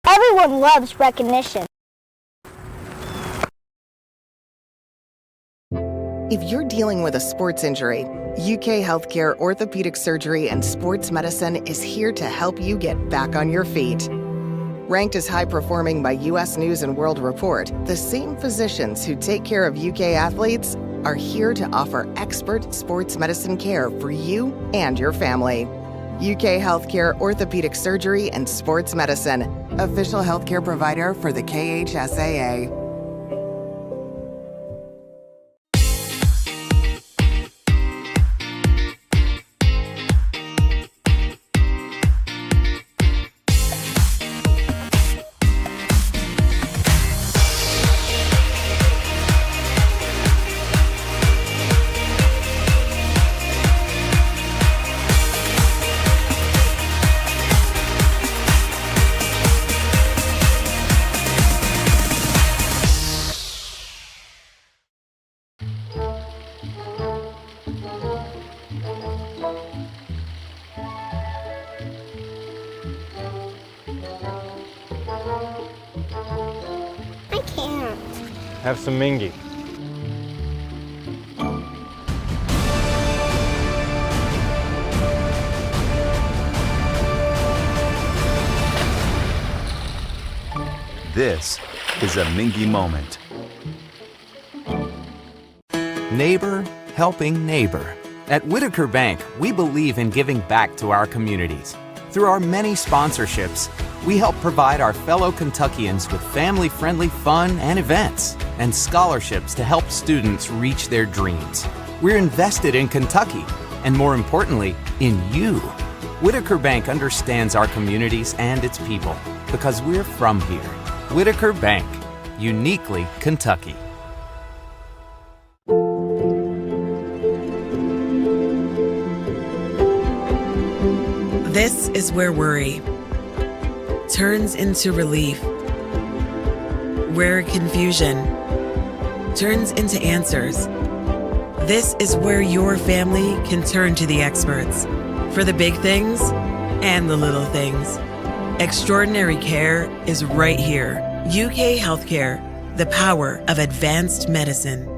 Everyone loves recognition. If you're dealing with a sports injury, UK Healthcare Orthopedic Surgery and Sports Medicine is here to help you get back on your feet. Ranked as high-performing by US News and World Report, the same physicians who take care of UK athletes are here to offer expert sports medicine care for you and your family. UK Healthcare Orthopedic Surgery and Sports Medicine, official healthcare provider for the KHSAA. I can't. Have some mingy. This is a Mingy moment. Neighbor helping neighbor. At Whitaker Bank, we believe in giving back to our communities. Through our many sponsorships, we help provide our fellow Kentuckians with family-friendly fun and events, and scholarships to help students reach their dreams. We're invested in Kentucky, and more importantly, in you. Whitaker Bank understands our communities and its people, because we're from here. Whitaker Bank, uniquely Kentucky. This is where worry turns into relief, where confusion turns into answers. This is where your family can turn to the experts for the big things and the little things. Extraordinary care is right here. UK Healthcare, the power of advanced medicine.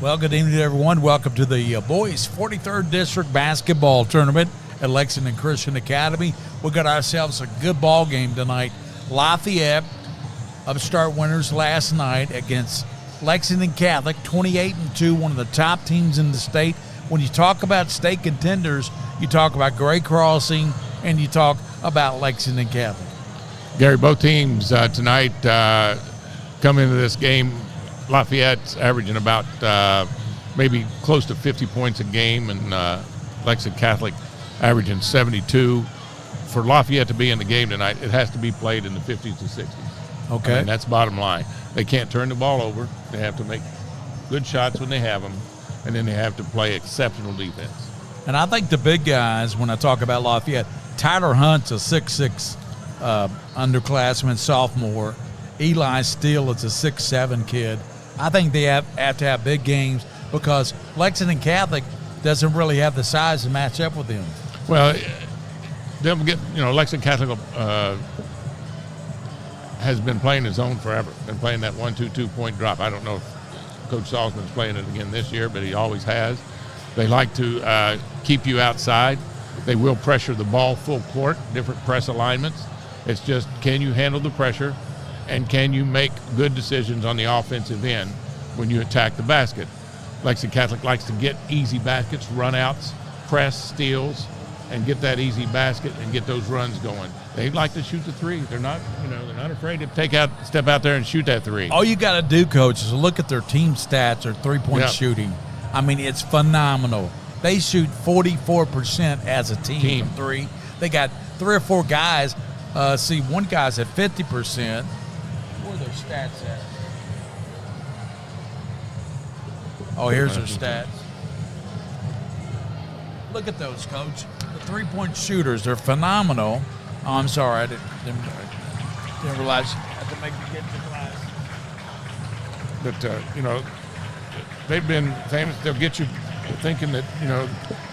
Well, good evening, everyone. Welcome to the boys' 43rd District Basketball Tournament at Lexington Christian Academy. We got ourselves a good ball game tonight. Lafayette, upstart winners last night against Lexington Catholic, 28-2, one of the top teams in the state. When you talk about state contenders, you talk about Gray Crossing and you talk about Lexington Catholic. Gary, both teams tonight come into this game. Lafayette's averaging about maybe close to 50 points a game, and Lexington Catholic averaging 72. For Lafayette to be in the game tonight, it has to be played in the 50s to 60s. Okay. And that's bottom line. They can't turn the ball over. They have to make good shots when they have them, and then they have to play exceptional defense. And I think the big guys, when I talk about Lafayette, Tyler Hunt's a 6'6", underclassman, sophomore. Eli Steele is a 6'7" kid. I think they have to have big games because Lexington Catholic doesn't really have the size to match up with them. Well, they'll get, Lexington Catholic has been playing his own forever. Been playing that 1-2-2 point drop. I don't know if Coach Salzman's playing it again this year, but he always has. They like to keep you outside. They will pressure the ball full court, different press alignments. It's just, can you handle the pressure? And can you make good decisions on the offensive end when you attack the basket? Lexington Catholic likes to get easy baskets, run-outs, press, steals, and get that easy basket and get those runs going. They like to shoot the three. They're not afraid to step out there and shoot that three. All you got to do, Coach, is look at their team stats or three-point shooting. I mean, it's phenomenal. They shoot 44% as a team from three. They got 3 or 4 guys. One guy's at 50%. Where are their stats at? Oh, here's their stats. Look at those, Coach. The three-point shooters, they're phenomenal. Oh, I'm sorry. I didn't realize. I had to make me get to class. But, they've been famous. They'll get you thinking that,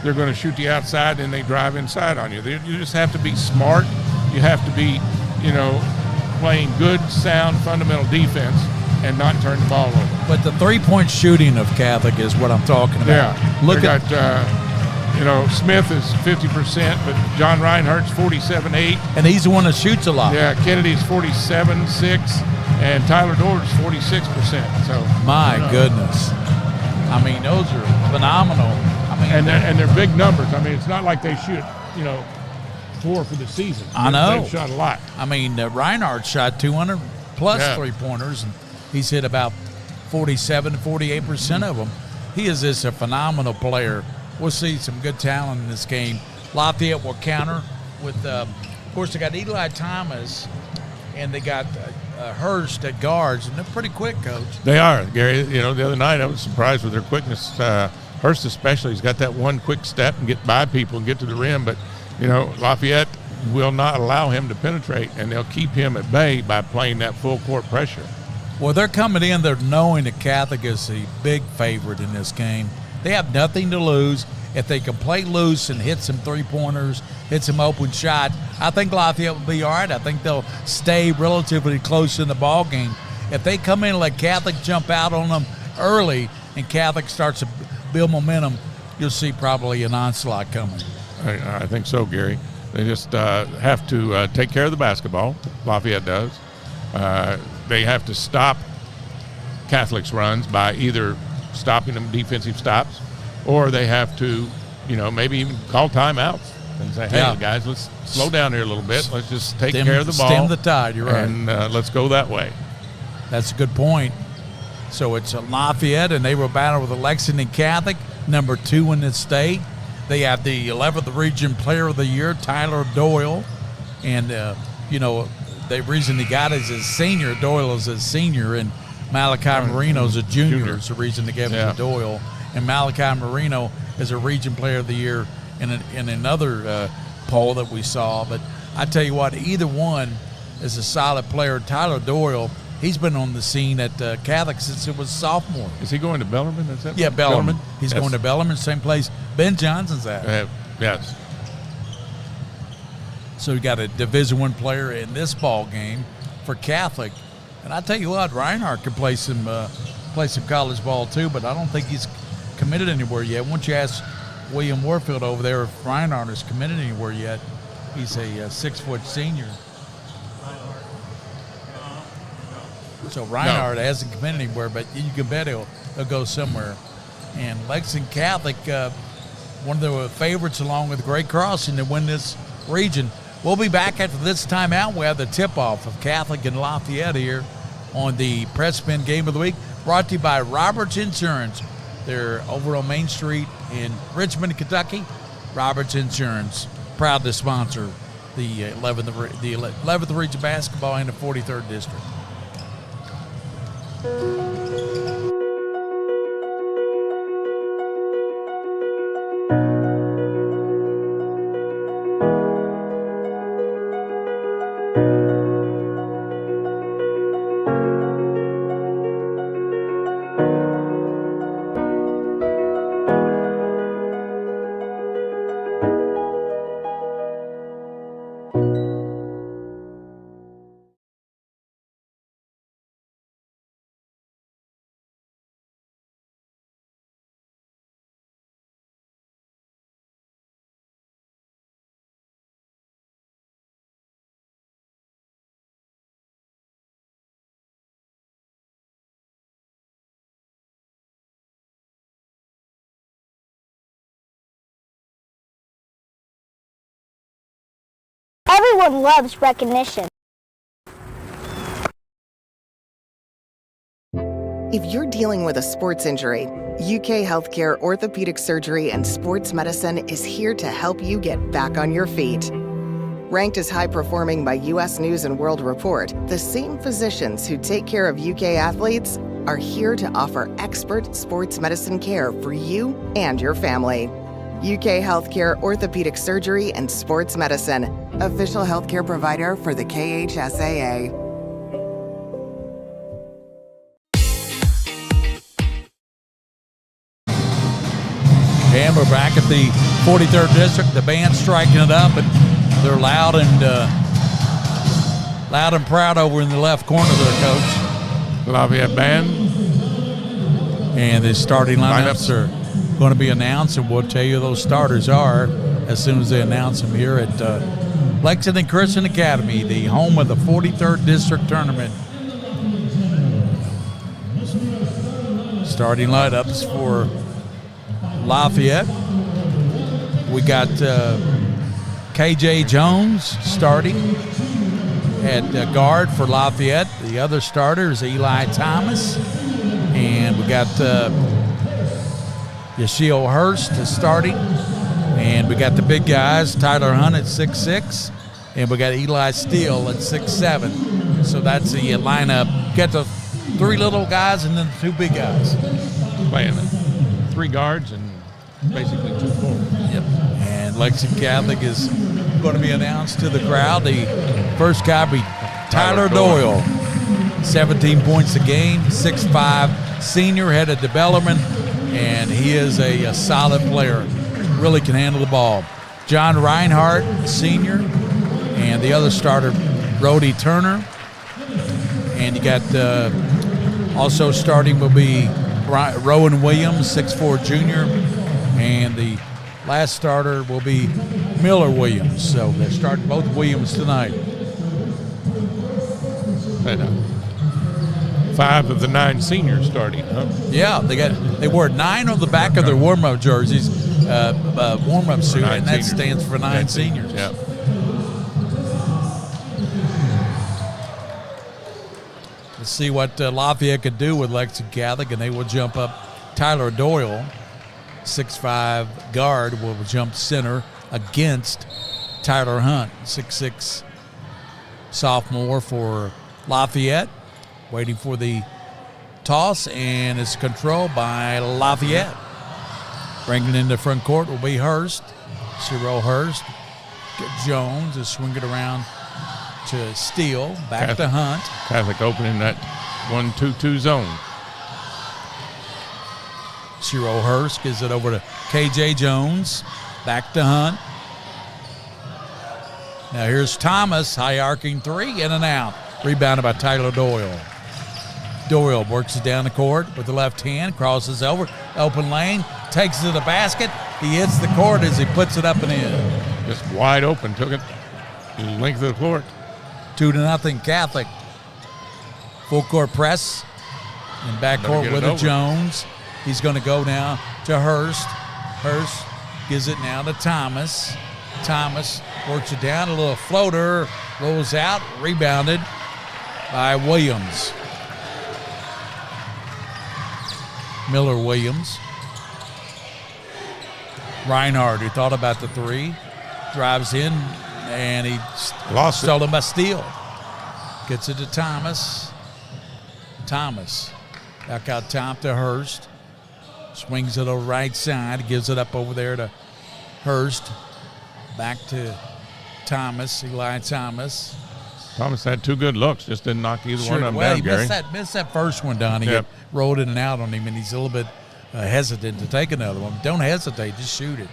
they're going to shoot the outside and they drive inside on you. You just have to be smart. You have to be, playing good, sound, fundamental defense and not turn the ball over. But the three-point shooting of Catholic is what I'm talking about. Yeah. Look at Smith is 50%, but John Reinhardt's 47.8. And he's the one that shoots a lot. Yeah, Kennedy's 47.6, and Tyler Dorr's 46%. So my goodness. I mean, those are phenomenal. I mean, and they're big numbers. I mean, it's not like they shoot, 4 for the season. I know. They've shot a lot. I mean, Reinhardt shot 200-plus three-pointers, and he's hit about 47 to 48% of them. He is just a phenomenal player. We'll see some good talent in this game. Lafayette will counter with, of course, they got Eli Thomas, and they got Hurst at guards, and they're pretty quick, Coach. They are, Gary. The other night I was surprised with their quickness. Hurst especially, he's got that one quick step and get by people and get to the rim, but Lafayette will not allow him to penetrate, and they'll keep him at bay by playing that full court pressure. Well, they're coming in, they're knowing that Catholic is the big favorite in this game. They have nothing to lose. If they can play loose and hit some three-pointers, hit some open shots, I think Lafayette will be all right. I think they'll stay relatively close in the ball game. If they come in and let Catholic jump out on them early and Catholic starts to build momentum, you'll see probably an onslaught coming. I think so, Gary. They just have to take care of the basketball. Lafayette does. They have to stop Catholic's runs by either stopping them defensive stops, or they have to, maybe even call timeouts and say, hey, guys, let's slow down here a little bit. Let's just take care of the ball. Stem the tide, you're right. And let's go that way. That's a good point. So it's Lafayette, and they will battle with the Lexington Catholic, number 2 in the state. They have the 11th Region Player of the Year, Tyler Doyle. And, the reason he got is his senior. Doyle is his senior, and Malachi Marino's a junior. It's the reason they gave him to Doyle. And Malachi Marino is a Region Player of the Year in another poll that we saw. But I tell you what, either one is a solid player. Tyler Doyle, he's been on the scene at Catholic since it was sophomore. Is he going to Bellarmine? Is that Bellarmine. He's going to Bellarmine, same place Ben Johnson's at. Yes. So we got a Division I player in this ball game for Catholic. And I tell you what, Reinhardt can play some play some college ball too, but I don't think he's committed anywhere yet. Once you ask William Warfield over there if Reinhardt is committed anywhere yet, he's a 6-foot senior. So Reinhardt hasn't committed anywhere, but you can bet he'll go somewhere. And Lexington Catholic, one of the favorites along with Great Crossing to win this region. We'll be back after this timeout. We have the tip-off of Catholic and Lafayette here on the Pressman Game of the Week, brought to you by Roberts Insurance. They're over on Main Street in Richmond, Kentucky. Roberts Insurance, proud to sponsor the 11th Region Basketball in the 43rd District. Everyone loves recognition. If you're dealing with a sports injury, UK Healthcare Orthopedic Surgery and Sports Medicine is here to help you get back on your feet. Ranked as high performing by US News and World Report, the same physicians who take care of UK athletes are here to offer expert sports medicine care for you and your family. UK Healthcare Orthopedic Surgery and Sports Medicine, official healthcare provider for the KHSAA. And we're back at the 43rd District. The band's striking it up, and they're loud and proud over in the left corner there, Coach. Lafayette band. And the starting lineups are going to be announced, and we'll tell you who those starters are as soon as they announce them here at Lexington Christian Academy, the home of the 43rd District Tournament. Starting lineups for Lafayette. We got KJ Jones starting at guard for Lafayette. The other starter is Eli Thomas. And we got Yashil Hurst is starting. And we got the big guys, Tyler Hunt at 6'6", and we got Eli Steele at 6'7". So that's the lineup. Got the three little guys and then the two big guys. Playing it. 3 guards and basically 2 forwards. Yep. And Lexington Catholic is going to be announced to the crowd. The first guy will be Tyler Doyle. 17 points a game, 6'5", senior, head of development, and he is a solid player. Really can handle the ball. John Reinhardt, senior, and the other starter, Brody Turner. And you got also starting will be Rowan Williams, 6'4", junior, and the last starter will be Miller Williams. So they're starting both Williams tonight. And 5 of the 9 seniors starting, huh? Yeah, they wore 9 on the back of their warm-up jerseys, warm-up suit, and that stands for 9 seniors. Yeah. Let's see what Lafayette could do with Lexington Catholic, and they will jump up. Tyler Doyle, 6'5" guard, will jump center against Tyler Hunt, 6'6" sophomore for Lafayette. Waiting for the toss, and it's controlled by Lafayette. Bringing into front court will be Hurst. Cyril Hurst. Jones is swinging around to Steele. Back to Hunt. Catholic opening that 1-2-2 zone. Cyril Hurst gives it over to KJ Jones. Back to Hunt. Now here's Thomas, high arcing 3, in and out. Rebounded by Tyler Doyle. Doyle works it down the court with the left hand, crosses over, open lane, takes it to the basket. He hits the court as he puts it up and in. Just wide open, took it length of the court. 2-0 Catholic. Full court press and backcourt with Jones. He's going to go now to Hurst. Hurst gives it now to Thomas. Thomas works it down, a little floater, rolls out, rebounded by Williams. Miller Williams. Reinhardt, who thought about the three, drives in, and he stole him by steal. Gets it to Thomas. Thomas back out top to Hurst. Swings it over right side, gives it up over there to Hurst. Back to Thomas, Eli Thomas. Thomas had two good looks, just didn't knock either one of them down, he Gary. missed that first one, Donnie. Yep. It rolled in and out on him, and he's a little bit hesitant to take another one. Don't hesitate, just shoot it.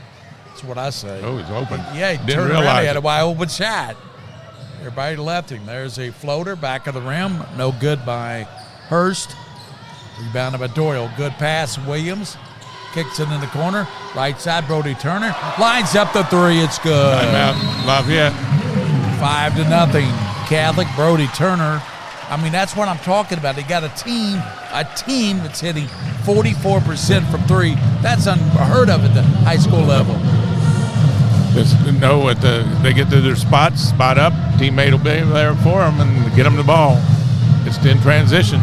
That's what I say. Oh, he's open. Yeah, he Didn't turned around, realize he had it. a wide open shot. Everybody left him. There's a floater, back of the rim. No good by Hurst. Rebounded by Doyle. Good pass, Williams. Kicks it in the corner. Right side, Brody Turner. Lines up the three. It's good. Timeout, Lafayette. 5-0. Catholic, Brody Turner. I mean, that's what I'm talking about. They got a team that's hitting 44% from three. That's unheard of at the high school level. They get to their spot up. Teammate will be there for them and get them the ball. It's in transition.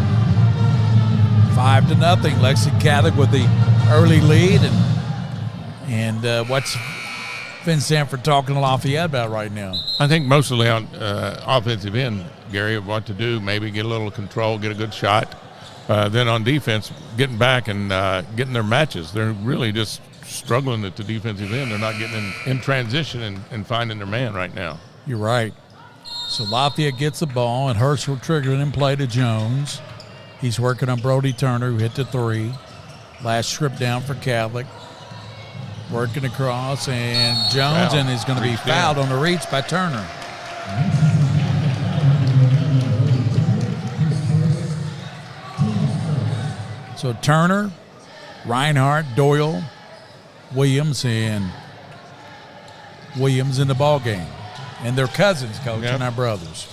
5-0. Lexington Catholic with the early lead, and what's Finn Sanford talking to Lafayette about right now? I think mostly on offensive end, Gary, of what to do, maybe get a little control, get a good shot. Then on defense, getting back and getting their matches. They're really just struggling at the defensive end. They're not getting in transition and finding their man right now. You're right. So Lafayette gets the ball, and Hurst will trigger it and play to Jones. He's working on Brody Turner, who hit the three. Last strip down for Catholic. Working across, and Jones, and is going to be fouled on the reach by Turner. So Turner, Reinhardt, Doyle, Williams, and Williams in the ball game. And they're cousins, Coach, and our brothers.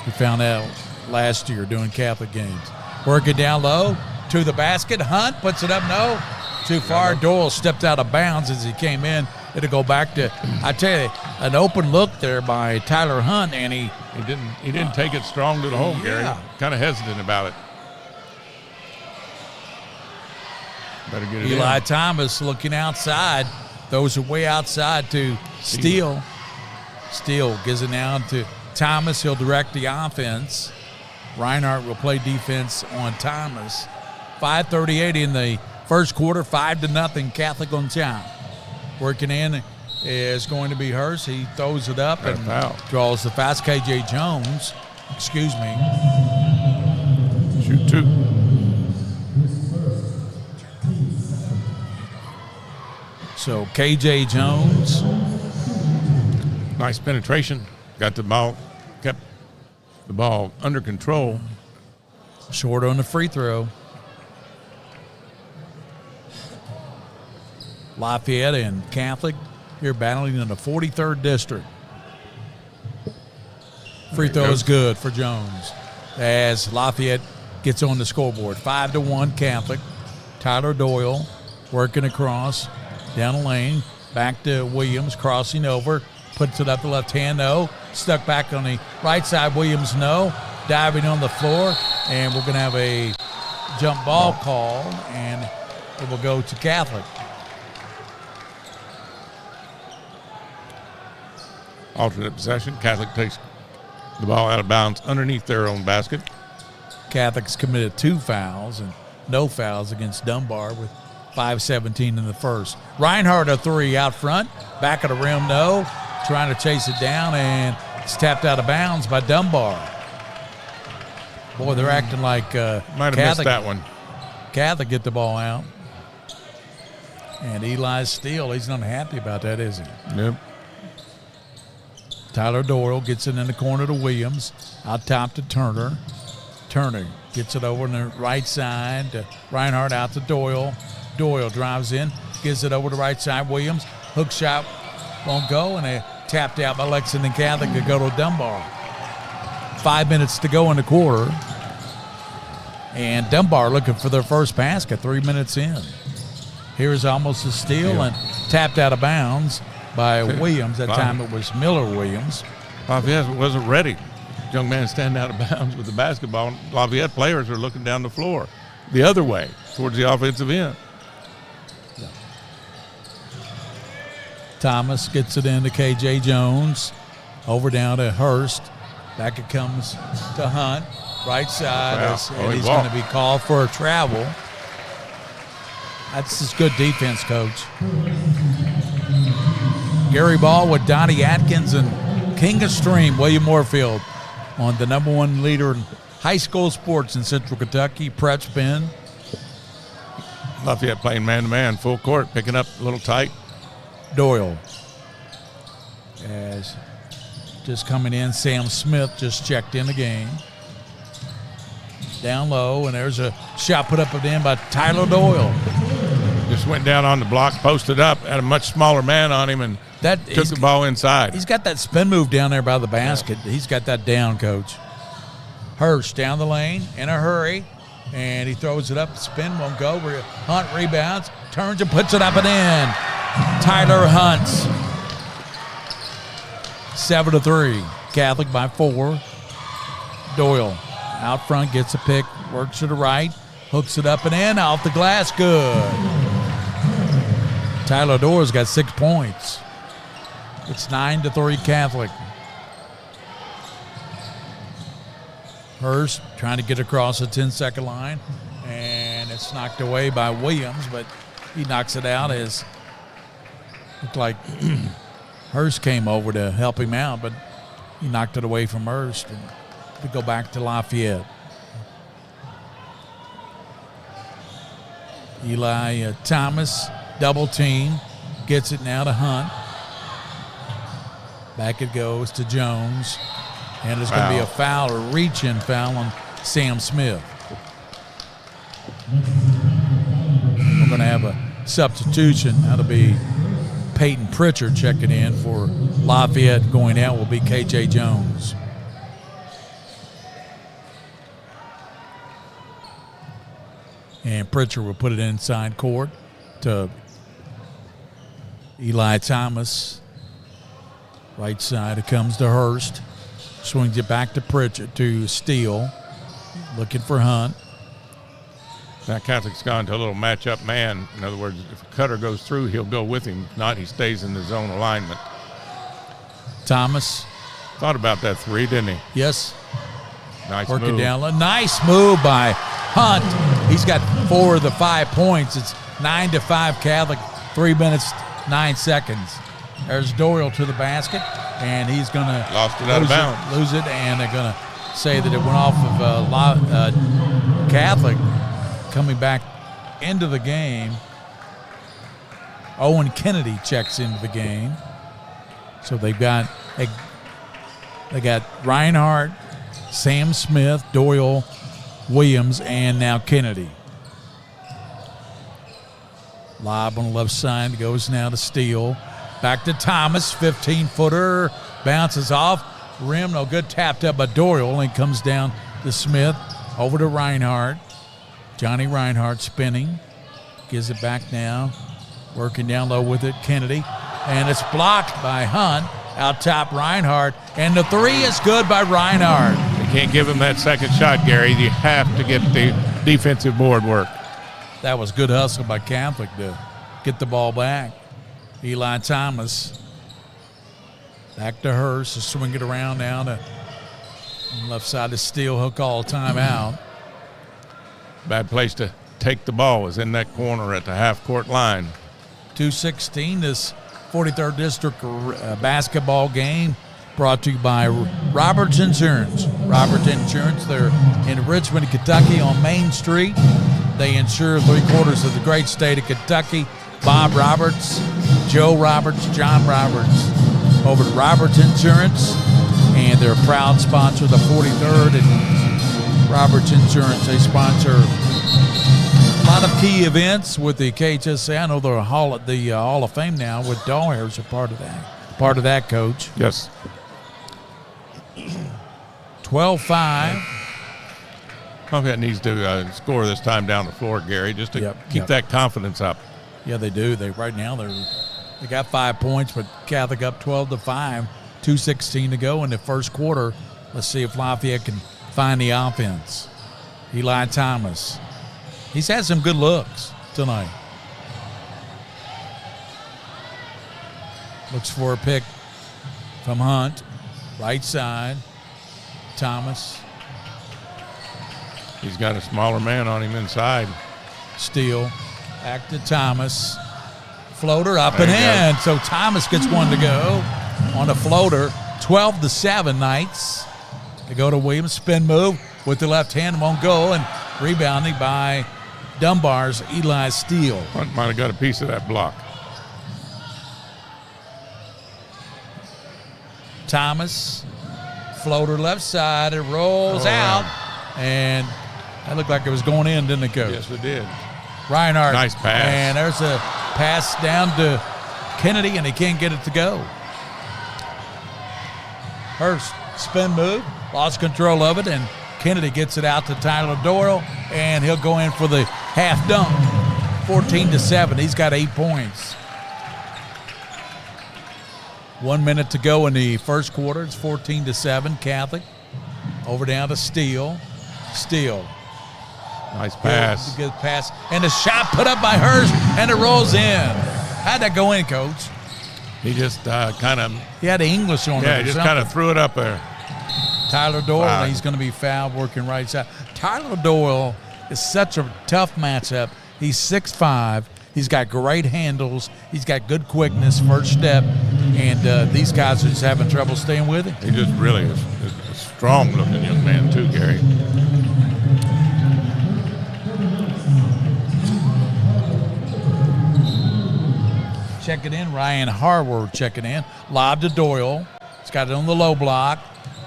We found out last year doing Catholic games. Work it down low to the basket. Hunt puts it up. No, too far. Doyle stepped out of bounds as he came in. It'll go back to, I tell you, an open look there by Tyler Hunt, and he didn't take it strong to the hole, Gary. Kind of hesitant about it. Better get it Eli in. Thomas looking outside. Those are way outside to Steele. Steele gives it down to Thomas. He'll direct the offense. Reinhardt will play defense on Thomas. 5:38 in the first quarter, 5-0 Catholic on top. Working in is going to be Hurst. He throws it up and draws the fast. KJ Jones, excuse me. Shoot two. So KJ Jones. Nice penetration. Got the ball, kept the ball under control. Short on the free throw. Lafayette and Catholic here battling in the 43rd district. Free throw is good for Jones as Lafayette gets on the scoreboard. 5-1 Catholic. Tyler Doyle working across down the lane. Back to Williams, crossing over. Puts it up the left hand, no. Stuck back on the right side, Williams, no. Diving on the floor, and we're going to have a jump ball call, and it will go to Catholic. Alternate possession. Catholic takes the ball out of bounds underneath their own basket. Catholic's committed 2 fouls and no fouls against Dunbar with 5:17 in the first. Reinhardt a 3 out front. Back of the rim, no. Trying to chase it down, and it's tapped out of bounds by Dunbar. Boy, they're acting like might have missed that one. Catholic get the ball out. And Eli's steal. He's not happy about that, is he? Yep. Tyler Doyle gets it in the corner to Williams. Out top to Turner. Turner gets it over on the right side to Reinhardt, out to Doyle. Doyle drives in, gives it over to right side. Williams, hook shot won't go, and a tapped out by Lexington Catholic to go to Dunbar. 5 minutes to go in the quarter. And Dunbar looking for their first basket 3 minutes in. Here's almost a steal and tapped out of bounds by Williams. That time it was Miller Williams. Lafayette wasn't ready. Young man standing out of bounds with the basketball. Lafayette players are looking down the floor the other way towards the offensive end. Thomas gets it into K.J. Jones. Over down to Hurst. Back it comes to Hunt. Right side. And he's going to be called for a travel. That's just good defense, Coach. Gary Ball with Donnie Atkins and King of Stream, William Moorfield, on the #1 leader in high school sports in Central Kentucky, Prep Spin. Lafayette playing man-to-man, full court, picking up a little tight. Doyle. As just coming in, Sam Smith just checked in the game. Down low, and there's a shot put up and in by Tyler Doyle. Just went down on the block, posted up, had a much smaller man on him, and took the ball inside. He's got that spin move down there by the basket. Yeah. He's got that down, Coach. Hurst down the lane in a hurry, and he throws it up. Spin won't go. Hunt rebounds, turns and puts it up and in. Tyler Hunt. 7-3. Catholic by 4. Doyle out front, gets a pick, works to the right, hooks it up and in, off the glass, good. Tyler Doyle's got 6 points. It's 9-3 Catholic. Hurst trying to get across the 10-second line, and it's knocked away by Williams, but he knocks it out as looked like Hurst came over to help him out, but he knocked it away from Hurst. And we go back to Lafayette. Eli Thomas, double team, gets it now to Hunt. Back it goes to Jones. And there's going to be a foul, a reach-in foul on Sam Smith. We're going to have a substitution. That'll be Peyton Pritchard checking in for Lafayette. Going out will be K.J. Jones. And Pritchard will put it inside court to Eli Thomas. Right side, it comes to Hurst. Swings it back to Pritchard, to Steele. Looking for Hunt. Now Catholic's gone to a little matchup man. In other words, if a cutter goes through, he'll go with him. If not, he stays in the zone alignment. Thomas. Thought about that three, didn't he? Yes. Nice Working move. down low. Nice move by Hunt. He's got 4 of the 5 points. It's 9-5 Catholic, 3 minutes, 9 seconds. There's Doyle to the basket, and he's going to lose it, and they're going to say that it went off of Catholic. Coming back into the game, Owen Kennedy checks into the game. So they got Reinhardt, Sam Smith, Doyle, Williams, and now Kennedy. Lob on the left side goes now to Steele. Back to Thomas, 15-footer, bounces off. Rim, no good, tapped up by Doyle, and comes down to Smith. Over to Reinhardt. Johnny Reinhardt spinning. Gives it back now. Working down low with it, Kennedy. And it's blocked by Hunt. Out top Reinhardt. And the three is good by Reinhardt. You can't give him that second shot, Gary. You have to get the defensive board work. That was good hustle by Catholic to get the ball back. Eli Thomas. Back to Hurst to swing it around now to left side to Steele. He'll call timeout. Bad place to take the ball is in that corner at the half-court line. 2:16, this 43rd District basketball game brought to you by Roberts Insurance. Roberts Insurance, they're in Richmond, Kentucky on Main Street. They insure 3/4 of the great state of Kentucky. Bob Roberts, Joe Roberts, John Roberts over to Roberts Insurance, and they're a proud sponsor of the 43rd and Roberts Insurance, they sponsor a lot of key events with the KHSA. I know they're at the Hall of Fame now with Dollhairs are part of that, Coach. Yes. 12-5. Lafayette needs to score this time down the floor, Gary, just to keep that confidence up. Yeah, they do. They got 5 points, but Catholic up 12-5, 2:16 to go in the first quarter. Let's see if Lafayette can find the offense. Eli Thomas. He's had some good looks tonight. Looks for a pick from Hunt. Right side. Thomas. He's got a smaller man on him inside. Steele. Back to Thomas. Floater up and in. So Thomas gets one to go on a floater. 12-7 Knights. They go to Williams. Spin move with the left hand. Won't go. And rebounding by Dunbar's Eli Steele. Hunt might have got a piece of that block. Thomas. Floater left side. It rolls out. And that looked like it was going in, didn't it, Coach? Yes, it did. Reinhardt. Nice pass. And there's a pass down to Kennedy, and he can't get it to go. Hurst, spin move, lost control of it, and Kennedy gets it out to Tyler Doyle, and he'll go in for the half dunk. 14-7. He's got 8 points. 1 minute to go in the first quarter. It's 14-7 Catholic. Over down to Steele. Steele. Nice pass. Good pass. And a shot put up by Hurst, and it rolls in. How'd that go in, Coach? He just kind of. He had English on it. Yeah, he just kind of threw it up there. Tyler Doyle, he's going to be fouled working right side. Tyler Doyle is such a tough matchup. He's 6'5". He's got great handles. He's got good quickness, first step, and these guys are just having trouble staying with him. He just really is a strong-looking young man too, Gary. Checking in, Ryan Harward checking in. Lob to Doyle. He's got it on the low block.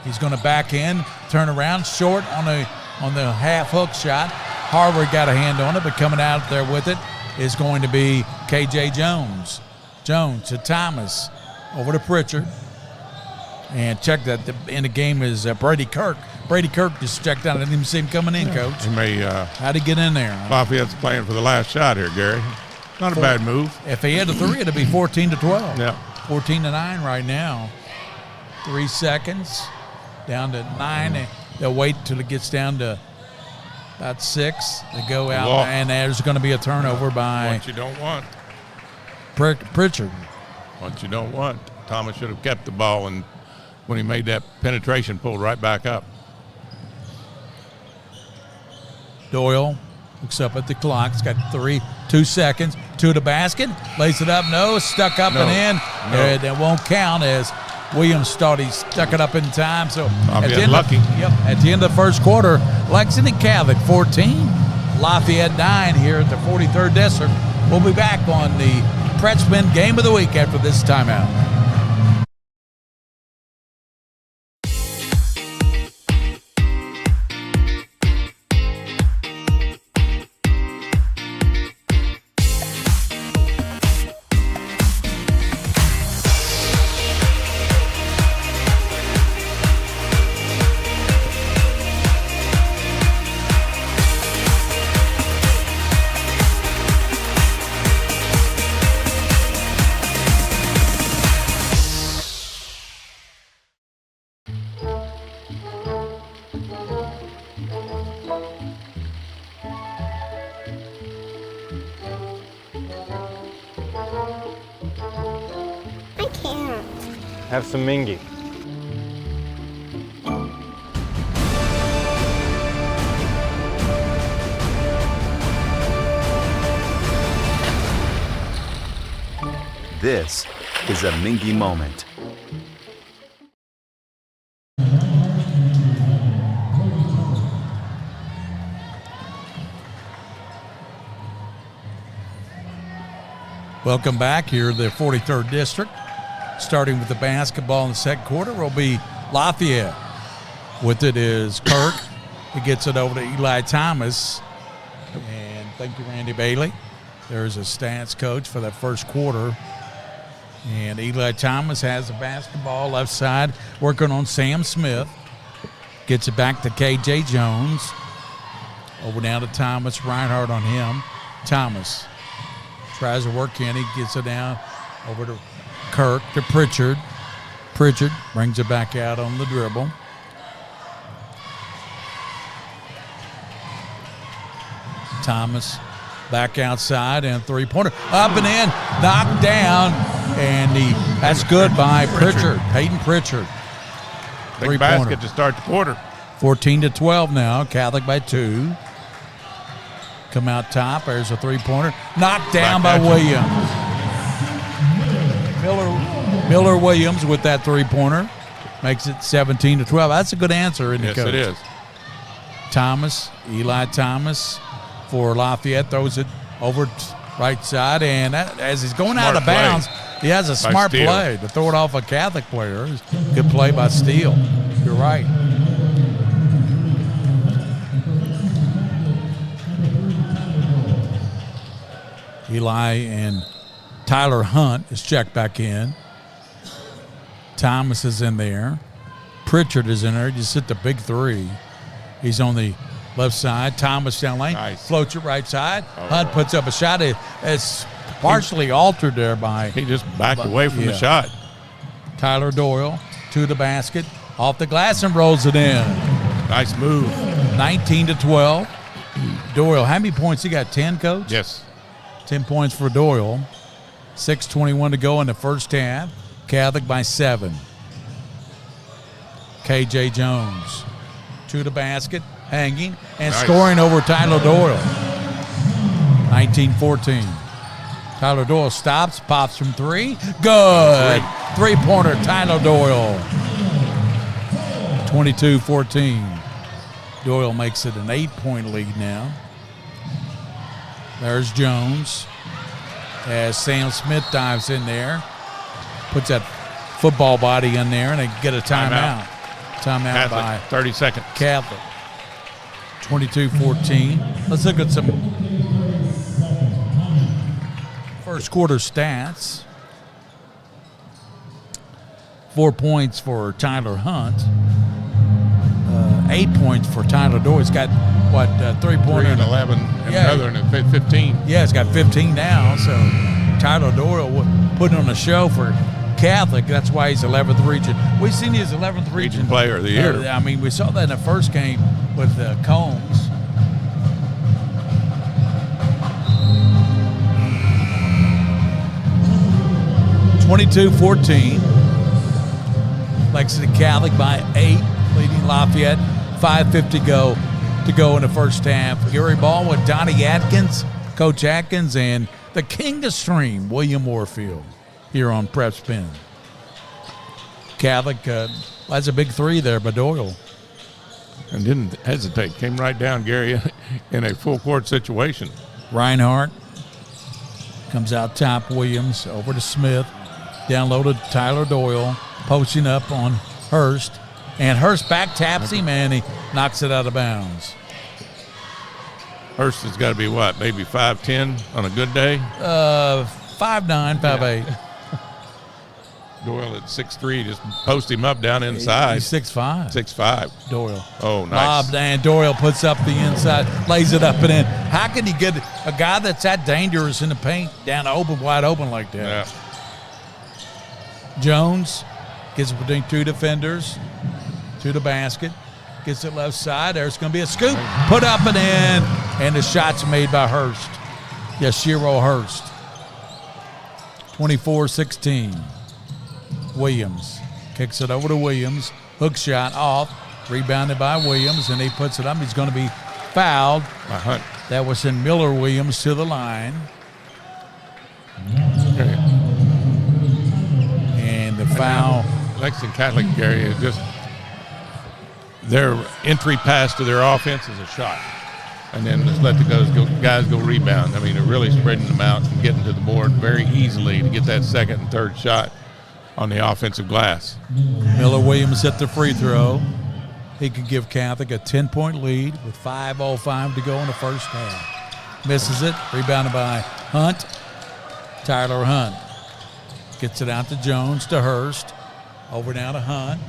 He's going to back in, turn around, short on the half hook shot. Harward got a hand on it, but coming out there with it is going to be K.J. Jones. Jones to Thomas, over to Pritchard. And check that in the game is Brady Kirk. Brady Kirk just checked out. I didn't even see him coming in, Coach. He may. How'd he get in there? Lafayette's playing for the last shot here, Gary. Not a bad move. If he had a three, it'd be 14-12. Yeah. 14-9 right now. 3 seconds. Down to 9. They'll wait till it gets down to about 6. They go out, and there's going to be a turnover by What you don't want. Pritchard. What you don't want. Thomas should have kept the ball, and when he made that penetration, pulled right back up. Doyle looks up at the clock. He's got 2 seconds. 2 to basket. Lays it up. No. Stuck up and in. No. That won't count as Williams thought he stuck it up in time. So at the end lucky. At the end of the first quarter, Lexington Catholic 14, Lafayette 9 here at the 43rd District. We'll be back on the Pretzman Game of the Week after this timeout. Have some mingy. This is a Mingy moment. Welcome back here to the 43rd District. Starting with the basketball in the second quarter will be Lafayette. With it is Kirk. He gets it over to Eli Thomas. And thank you, Randy Bailey. There's a stats coach for that first quarter. And Eli Thomas has the basketball left side, working on Sam Smith. Gets it back to K.J. Jones. Over down to Thomas. Reinhardt on him. Thomas tries to work in. He gets it down over to Kirk, to Pritchard. Pritchard brings it back out on the dribble. Thomas back outside and three-pointer. Up and in, knocked down, and that's good by Pritchard. Peyton Pritchard. Big basket to start the quarter. 14-12 now. Catholic by 2. Come out top. There's a three-pointer. Knocked down by Williams. Miller Williams with that three-pointer. Makes it 17-12. That's a good answer, isn't it, Coach? Yes, it is. Thomas, Eli Thomas for Lafayette, throws it over right side, and as he's going out of bounds, he has a smart play to throw it off a Catholic player. Good play by Steele. You're right. Eli and Tyler Hunt is checked back in. Thomas is in there. Pritchard is in there. Just hit the big three. He's on the left side. Thomas down lane. Nice. Floats it right side. Hunt puts up a shot. It's partially altered there by. He just backed away from the shot. Tyler Doyle to the basket. Off the glass and rolls it in. Nice move. 19-12. Doyle, how many points he got? 10, Coach? Yes. 10 points for Doyle. 6:21 to go in the first half. Catholic by 7. K.J. Jones to the basket, hanging, and scoring over Tyler Doyle. 19-14. Tyler Doyle stops, pops from 3. Good. Three-pointer, Tyler Doyle. 22-14. Doyle makes it an 8-point lead now. There's Jones as Sam Smith dives in there, puts that football body in there, and they get a timeout. Timeout by 30 seconds. Catholic. 22-14. Let's look at some first quarter stats. 4 points for Tyler Hunt. 8 points for Tyler Doyle. He's got, 3-pointer? 3 and 11, and another and 15. Yeah, he's got 15 now. So Tyler Doyle putting on a show for Catholic. That's why he's 11th region. We've seen his 11th region player of the year. I mean, we saw that in the first game with Combs. (22-14). Lexington Catholic by 8, leading Lafayette. 5:50 to go in the first half. Gary Ball with Donnie Atkins, Coach Atkins, and the king to stream, William Warfield, here on Prep Spin. Catholic, that's a big 3 there by Doyle. And didn't hesitate. Came right down, Gary, in a full court situation. Reinhardt comes out top. Williams over to Smith. Down low to Tyler Doyle. Posting up on Hurst. And Hurst back taps him, and he knocks it out of bounds. Hurst has got to be what, maybe 5'10" on a good day? 5'9", 5'8". Doyle at 6'3", just post him up down inside. He's 6'5". 6'5". Doyle. Oh, nice. Lobbed, and Doyle puts up the inside, lays it up and in. How can you get a guy that's that dangerous in the paint down open, wide open like that? Yeah. Jones gets it between 2 defenders to the basket. Gets it left side. There's going to be a scoop. Put up and in. And the shot's made by Hurst. Yashiro Hurst. 24-16. Williams kicks it over to Williams. Hook shot off. Rebounded by Williams, and he puts it up. He's going to be fouled. By Hunt. That will send Miller Williams to the line. Okay. And the foul. Lexington Catholic, Gary, is just their entry pass to their offense is a shot. And then just let the guys go rebound. I mean, they're really spreading them out and getting to the board very easily to get that second and third shot on the offensive glass. Miller Williams hit the free throw. he could give Catholic a 10-point lead with 5:05 to go in the first half. Misses it. Rebounded by Hunt. Tyler Hunt gets it out to Jones, to Hurst. Over now to Hunt.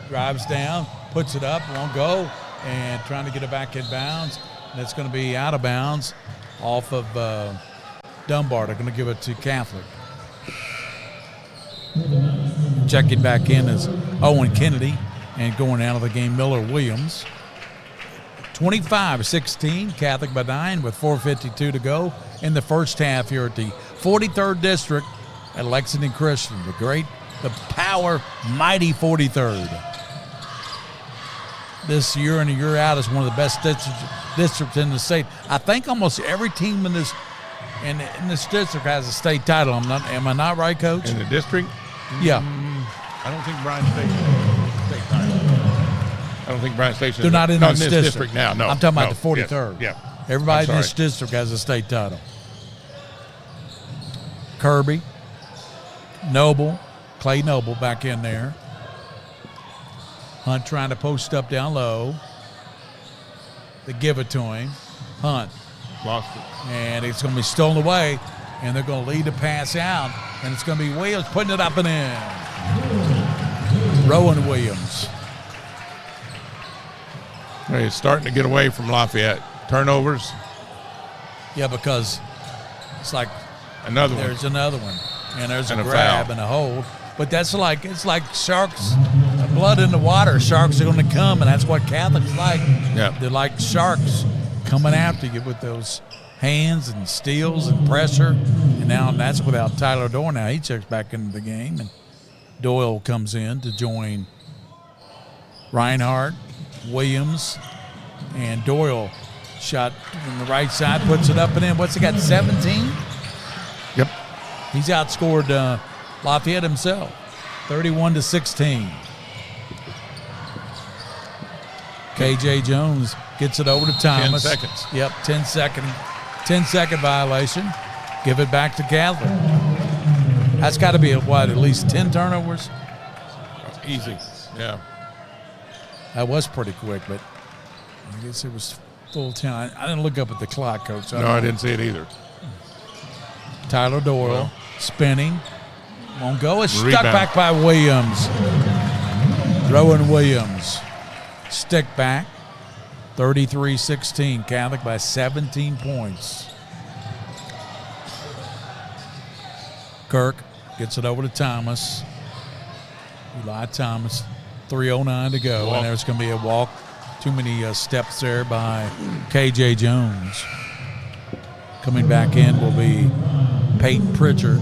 Drives down, puts it up, won't go, and trying to get it back in bounds. And it's going to be out of bounds off of Dunbar. They're going to give it to Catholic. Checking back in is Owen Kennedy, and going out of the game, Miller Williams. 25-16, Catholic by 9 with 4:52 to go in the first half here at the 43rd District at Lexington Christian. The power, mighty 43rd. This year in and year out is one of the best districts in the state. I think almost every team in this district has a state title. Am I not right, Coach? In the district? Yeah. I don't think Bryan Station has a state title. I don't think Bryan Station. They're not in this district now. No, I'm talking about no. the 43rd. Yes. Yeah. Everybody in this district has a state title. Kirby, Noble, Clay Noble back in there. Hunt trying to post up down low. They give it to him. Hunt. Lost it. And it's going to be stolen away, and they're going to lead the pass out, and it's going to be Williams putting it up and in. Rowan Williams. He's starting to get away from Lafayette. Turnovers. Yeah, because it's like Another one. there's another one, and there's And a a grab foul. and a hold. But it's like sharks, blood in the water. Sharks are going to come, and that's what Catholics like. Yeah. They're like sharks coming after you with those hands and steals and pressure. And now that's without Tyler Doyle. Now he checks back into the game, and Doyle comes in to join Reinhardt, Williams, and Doyle. Shot on the right side, puts it up and in. What's he got, 17? Yep. He's outscored Lafayette himself, 31-16. KJ Jones gets it over to Thomas. 10 seconds. Yep, 10-second violation. Give it back to Catholic. That's got to be at least 10 turnovers? Easy. Yeah. That was pretty quick, but I guess it was full time. I didn't look up at the clock, Coach. No, I didn't see it either. Tyler Doyle Well. spinning. Won't go. It's stuck Rebound. back by Williams. Rowan Williams. Stick back. 33-16. Catholic by 17 points. Kirk gets it over to Thomas. Eli Thomas. 3:09 to go. Walk. And there's going to be a walk. Too many steps there by KJ Jones. Coming back in will be Peyton Pritchard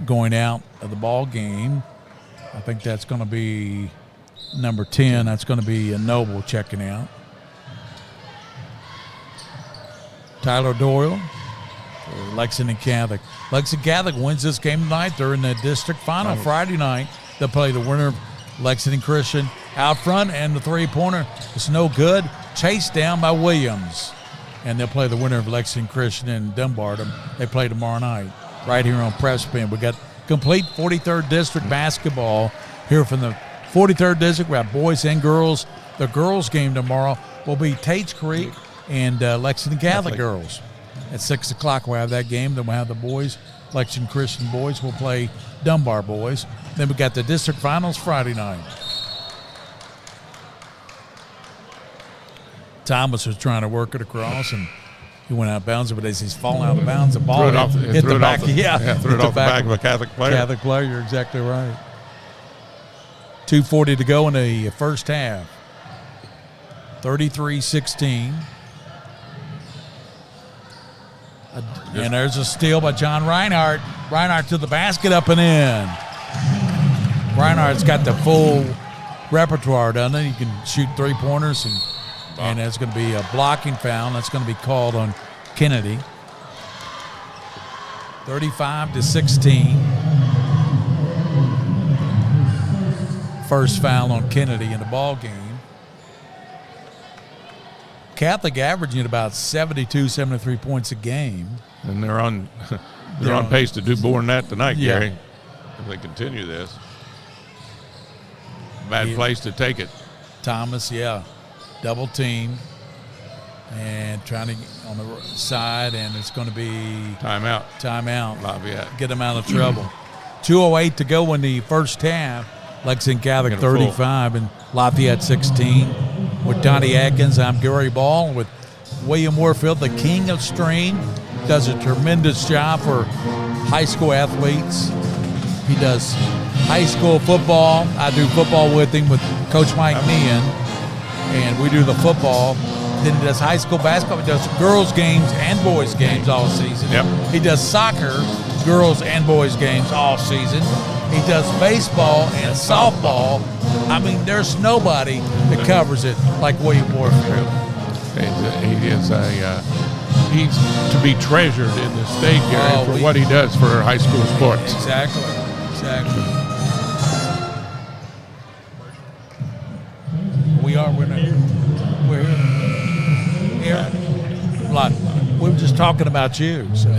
going out of the ball game. I think that's going to be number 10. That's going to be a Noble checking out. Tyler Doyle for Lexington Catholic. Lexington Catholic wins this game tonight. They're in the district final Friday night. They'll play the winner of Lexington Christian out front, and the three-pointer is no good. Chased down by Williams. And they'll play the winner of Lexington Christian and Dunbar. They play tomorrow night right here on Press Spin. We got complete 43rd District basketball here from the 43rd District. We have boys and girls. The girls' game tomorrow will be Tates Creek and Lexington Catholic girls. At 6 o'clock we'll have that game. Then we'll have the boys. Lexington Christian boys will play Dunbar boys. Then we got the district finals Friday night. Thomas was trying to work it across, and he went out of bounds. But as he's falling out of bounds, the ball hit the back. Threw it off the back of a Catholic player. Catholic player, you're exactly right. 2:40 to go in the first half. 33-16. And there's a steal by John Reinhardt. Reinhardt to the basket, up and in. Reinhardt's got the full repertoire, doesn't he? He can shoot three-pointers, and that's going to be a blocking foul. That's going to be called on Kennedy. 35-16. First foul on Kennedy in the ball game. Catholic averaging at about 72, 73 points a game. And they're on pace to do more than that tonight, Yeah. Gary, if they continue this. Bad place to take it. Thomas, double team. And trying to get on the side, and it's going to be Timeout. Lafayette. Get them out of trouble. 2:08 to go in the first half. Lexington Catholic 35 and Lafayette 16. With Donnie Atkins, I'm Gary Ball. With William Warfield, the king of string, does a tremendous job for high school athletes. He does high school football. I do football with him with Coach Mike Meehan, and we do the football. Then he does high school basketball. He does girls' games and boys' games all season. Yep. He does soccer, girls' and boys' games all season. He does baseball and softball. I mean, there's nobody that covers it like William Warfield. He's to be treasured in the state, Gary, for what he does for high school sports. Exactly. We're here. We were just talking about you, so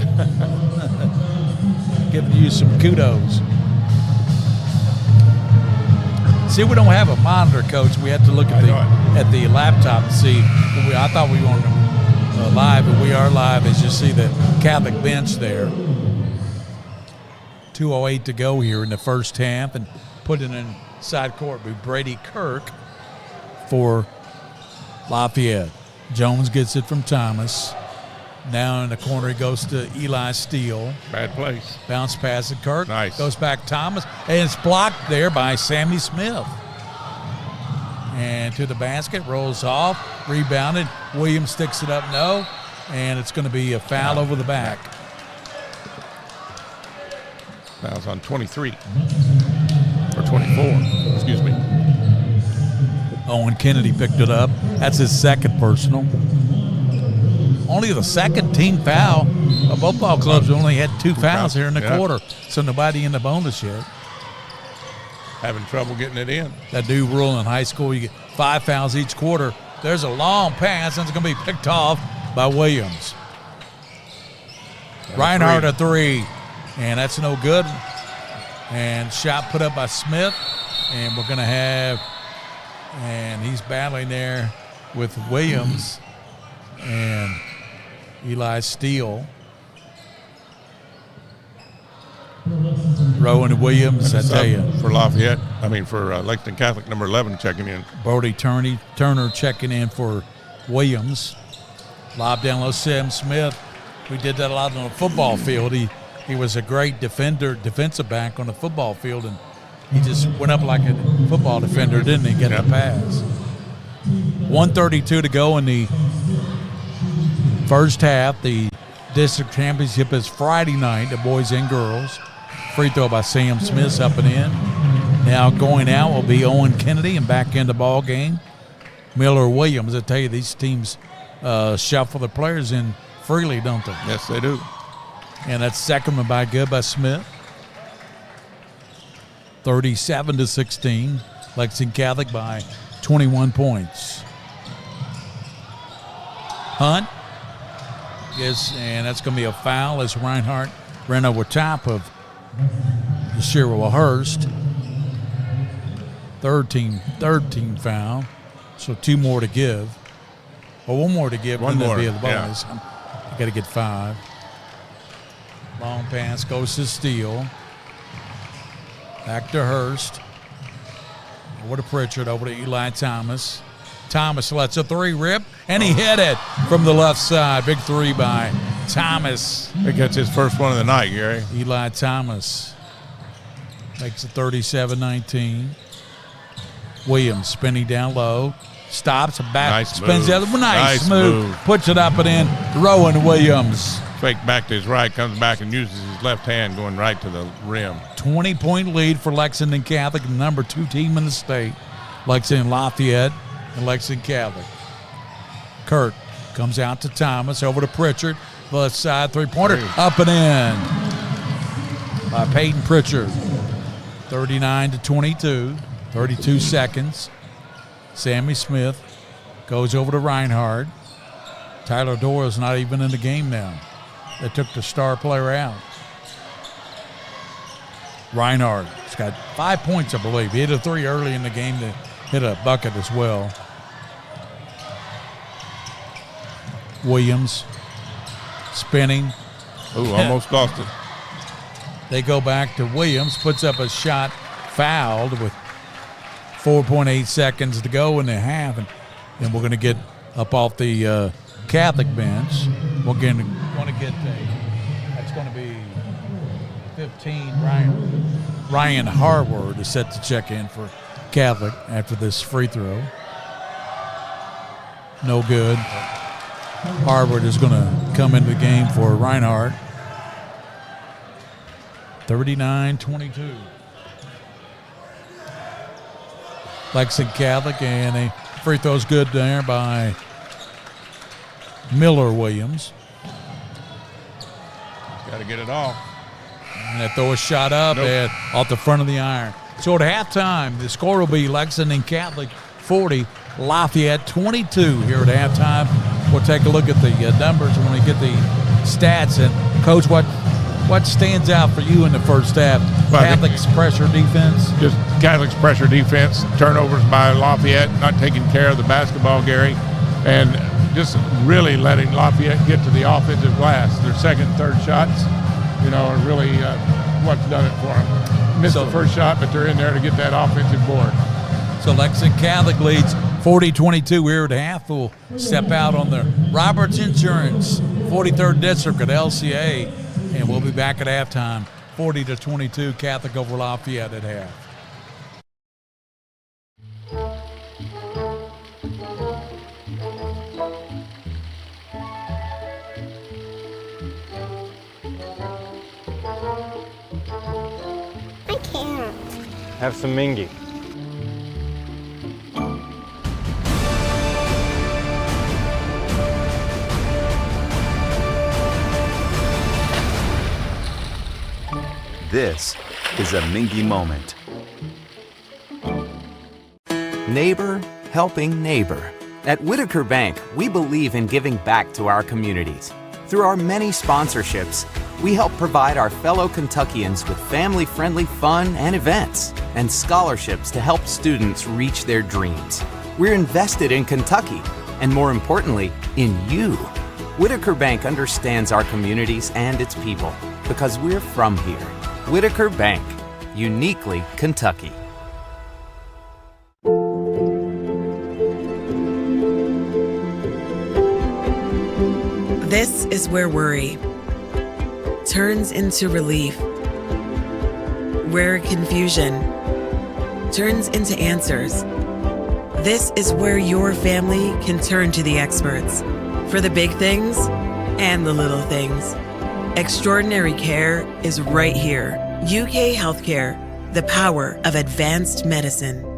giving you some kudos. See, we don't have a monitor, Coach. We have to look at the laptop to see. I thought we were live, but we are live, as you see the Catholic bench there. 2:08 to go here in the first half, and put it in side court with Brady Kirk for Lafayette. Jones gets it from Thomas. Now in the corner, he goes to Eli Steele. Bad place. Bounce pass to Kirk. Nice. Goes back Thomas. And it's blocked there by Sammy Smith. And to the basket, rolls off. Rebounded. Williams sticks it up, no. And it's going to be a foul over the back. Foul's on 23. Or 24, excuse me. Owen Kennedy picked it up. That's his second personal. Only the second team foul. Both ball clubs only had two fouls here in the quarter, so nobody in the bonus yet. Having trouble getting it in. That new rule in high school, you get 5 fouls each quarter. There's a long pass, and it's going to be picked off by Williams. Reinhardt a three, and that's no good. And shot put up by Smith, and we're going to have, and he's battling there with Williams and Eli Steele. Rowan Williams, I tell you. For Lafayette, for Lexington Catholic, number 11 checking in. Brody Turner checking in for Williams. Lob down low, Sam Smith. We did that a lot on the football field. He was a great defensive back on the football field, and he just went up like a football defender, didn't he, get the pass. 1:32 to go in the first half. The district championship is Friday night, the boys and girls. Free throw by Sam Smith up and in. Now going out will be Owen Kennedy, and back in the ball game, Miller Williams. I tell you, these teams shuffle the players in freely, don't they? Yes, they do. And that's second one by Smith. 37-16. Lexington Catholic by 21 points. Hunt. Yes, and that's going to be a foul as Reinhardt ran over top of Sherrill Hurst. Third team foul. So 2 more to give. Or 1 more to give. One more. Be the bonus. You got to get 5. Long pass goes to Steele. Back to Hurst. Over to Pritchard. Over to Eli Thomas. Thomas lets a 3 rip, and he hit it from the left side. Big 3 by Thomas. I think that's his first one of the night, Gary. Eli Thomas makes it 37-19. Williams spinning down low. Stops, back, nice spins the other. Nice move. move. Puts it up and in. Rowan Williams. Fake back to his right, comes back and uses his left hand going right to the rim. 20-point lead for Lexington Catholic, the number 2 team in the state. Lexington Lafayette and Lexington Catholic. Kurt comes out to Thomas, over to Pritchard. Left side, 3-pointer, up and in by Peyton Pritchard. 39-22, 32 seconds. Sammy Smith goes over to Reinhardt. Tyler Doyle's not even in the game now. They took the star player out. Reinhardt's got 5 points, I believe. He hit a 3 early in the game to hit a bucket as well. Williams spinning. Ooh, almost lost it. They go back to Williams, puts up a shot, fouled with 4.8 seconds to go in the half, and we're going to get up off the Catholic bench. We're going to get that's going to be 15. Ryan Harward is set to check in for Catholic after this free throw. No good. Harvard is going to come into the game for Reinhardt. 39-22. Lexington Catholic, and a free throw's good there by Miller Williams. Got to get it off. And they throw a shot up and off the front of the iron. So at halftime, the score will be Lexington Catholic 40, Lafayette 22 here at halftime. We'll take a look at the numbers when we get the stats. And, Coach, what stands out for you in the first half? Well, Catholic's pressure defense? Just Catholic's pressure defense, turnovers by Lafayette, not taking care of the basketball, Gary, and just really letting Lafayette get to the offensive glass. Their second and third shots, are really what's done it for them. Missed the first shot, but they're in there to get that offensive board. So Lexington Catholic leads 40-22 here at half. We'll step out on the Roberts Insurance 43rd District at LCA, and we'll be back at halftime. 40-22 Catholic over Lafayette at half. I can't. Have some Mingy. This is a Mingy moment. Neighbor helping neighbor. At Whitaker Bank, we believe in giving back to our communities. Through our many sponsorships, we help provide our fellow Kentuckians with family-friendly fun and events, and scholarships to help students reach their dreams. We're invested in Kentucky, and more importantly, in you. Whitaker Bank understands our communities and its people because we're from here. Whitaker Bank, uniquely Kentucky. This is where worry turns into relief, where confusion turns into answers. This is where your family can turn to the experts for the big things and the little things. Extraordinary care is right here. UK Healthcare, the power of advanced medicine.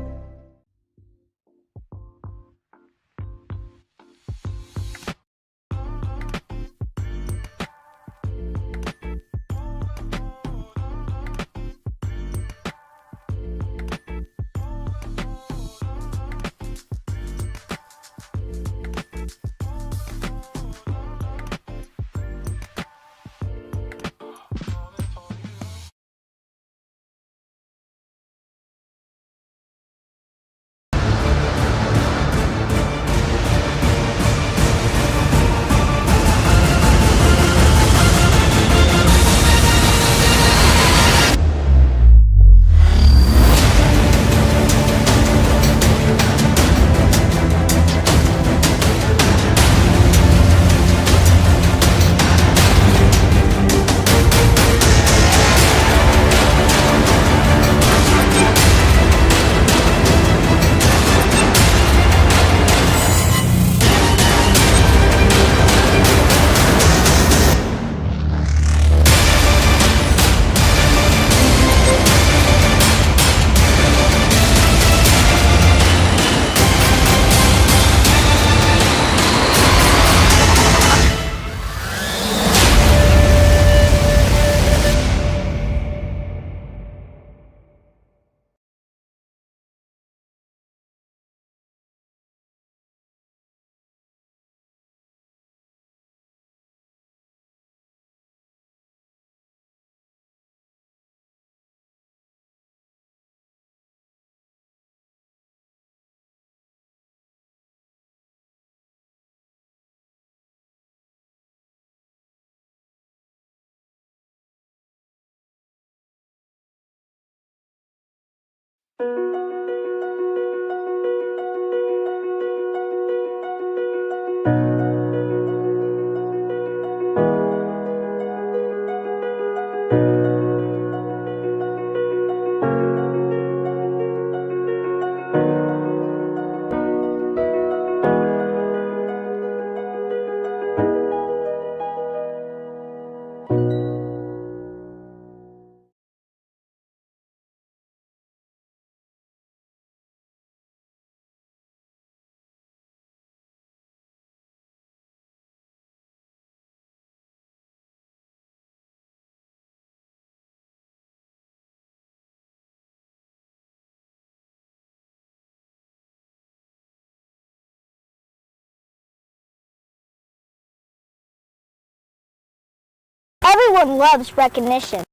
Everyone loves recognition.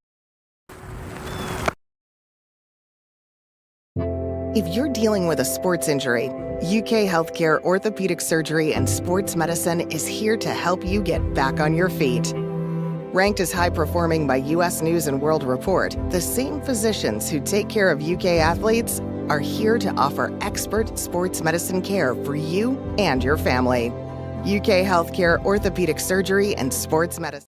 If you're dealing with a sports injury, UK Healthcare Orthopedic Surgery and Sports Medicine is here to help you get back on your feet. Ranked as high performing by US News and World Report, the same physicians who take care of UK athletes are here to offer expert sports medicine care for you and your family. UK Healthcare Orthopedic Surgery and Sports Medicine.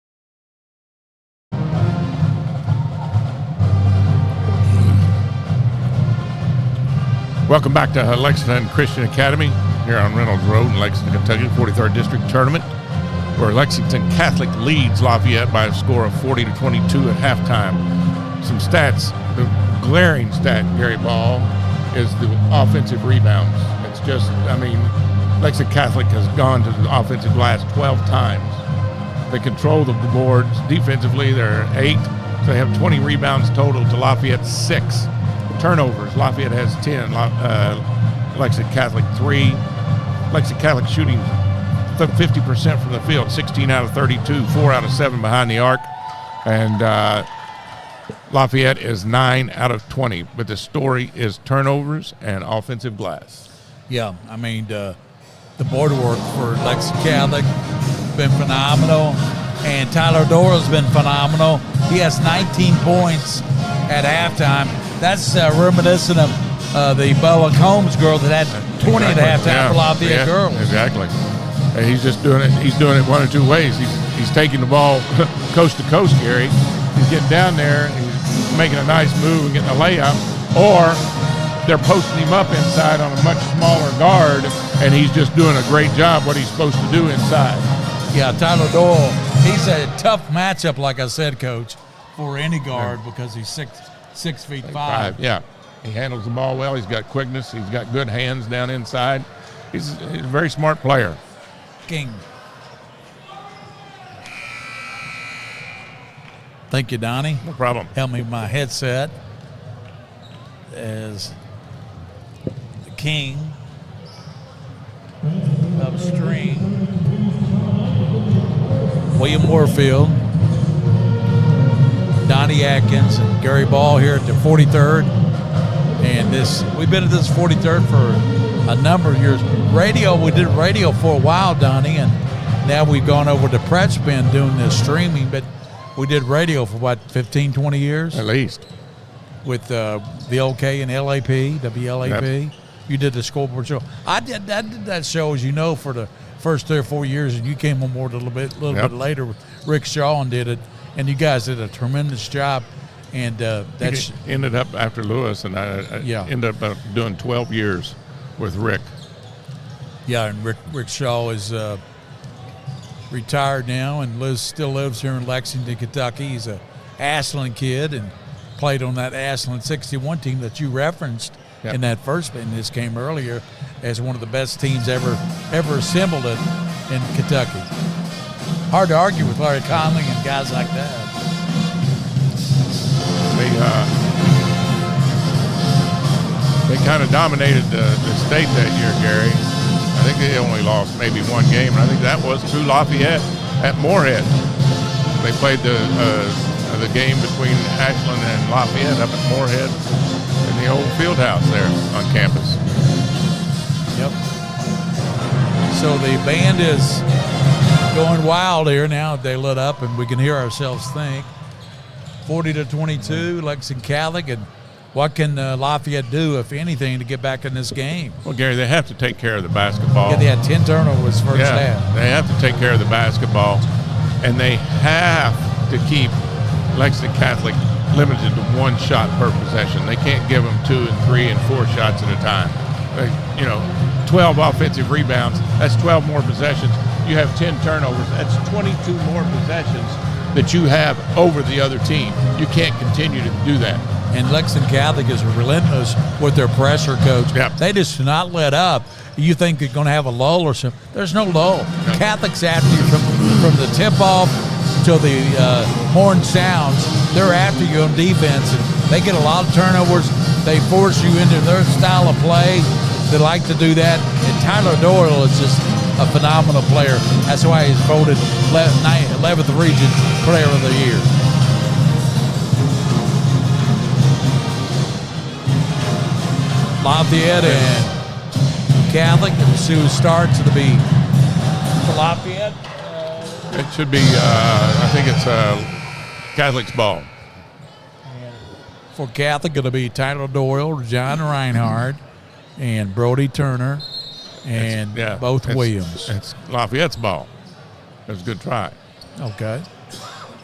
Welcome back to Lexington Christian Academy here on Reynolds Road in Lexington, Kentucky, 43rd District Tournament, where Lexington Catholic leads Lafayette by a score of 40-22 at halftime. Some stats, the glaring stat, Gary Ball, is the offensive rebounds. It's just, Lexington Catholic has gone to the offensive glass 12 times. They control the boards. Defensively, they're 8. So they have 20 rebounds total to Lafayette's 6. Turnovers, Lafayette has 10, Lexington Catholic 3. Lexington Catholic shooting 50% from the field, 16 out of 32, 4 out of 7 behind the arc. And Lafayette is 9 out of 20. But the story is turnovers and offensive glass. Yeah, the board work for Lexington Catholic has been phenomenal, and Tyler Doyle's been phenomenal. He has 19 points at halftime. That's reminiscent of the Boa Combs girl that had 20 at halftime for Lafayette girls. Exactly. And he's just doing it. He's doing it one of two ways. He's taking the ball coast to coast, Gary. He's getting down there, and he's making a nice move and getting a layup, or they're posting him up inside on a much smaller guard, and he's just doing a great job what he's supposed to do inside. Yeah, Tyler Doyle, he's a tough matchup, like I said, Coach, for any guard because he's 6 feet 5. Yeah, he handles the ball well. He's got quickness. He's got good hands down inside. He's a very smart player. King. Thank you, Donnie. No problem. Help me with my headset as the king upstream. William Warfield, Donnie Atkins, and Gary Ball here at the 43rd. And we've been at this 43rd for a number of years. We did radio for a while, Donnie, and now we've gone over to Pratt's been doing this streaming, but we did radio for 15, 20 years? At least. With VLK and LAP, WLAP. Yep. You did the scoreboard show. I did that show, as you know, for the first 3 or 4 years, and you came on board a little bit later with Rick Shaw and did it, and you guys did a tremendous job. And that's ended up after Lewis, and I ended up doing 12 years with Rick. Yeah, and Rick Shaw is retired now, and Liz still lives here in Lexington, Kentucky. He's a Ashland kid and played on that Ashland 61 team that you referenced in that first, and this came earlier as one of the best teams ever assembled in Kentucky. Hard to argue with Larry Conley and guys like that. They kind of dominated the state that year, Gary. I think they only lost maybe one game, and I think that was to Lafayette at Moorhead. They played the game between Ashland and Lafayette up at Moorhead in the old field house there on campus. Yep. So the band is going wild here now. They lit up, and we can hear ourselves think. 40-22, Lexington Catholic, and What can Lafayette do, if anything, to get back in this game? Well, Gary, they have to take care of the basketball. Yeah, they had 10 turnovers first half. They have to take care of the basketball, and they have to keep Lexington Catholic limited to one shot per possession. They can't give them 2 and 3 and 4 shots at a time. 12 offensive rebounds, that's 12 more possessions. You have 10 turnovers, that's 22 more possessions that you have over the other team. You can't continue to do that. And Lexington Catholic is relentless with their pressure, Coach. Yep. They just do not let up. You think they're going to have a lull or something. There's no lull. No. Catholic's after you from the tip-off till the horn sounds. They're after you on defense. And they get a lot of turnovers. They force you into their style of play. They like to do that. And Tyler Doyle is just a phenomenal player. That's why he's voted 11th Region Player of the Year. Lafayette and Catholic, and see who starts. It'll be for Lafayette. It should be, I think it's Catholic's ball. For Catholic, it'll be Tyler Doyle, John Reinhardt, and Brody Turner, and both Williams. It's Lafayette's ball. It was a good try. Okay.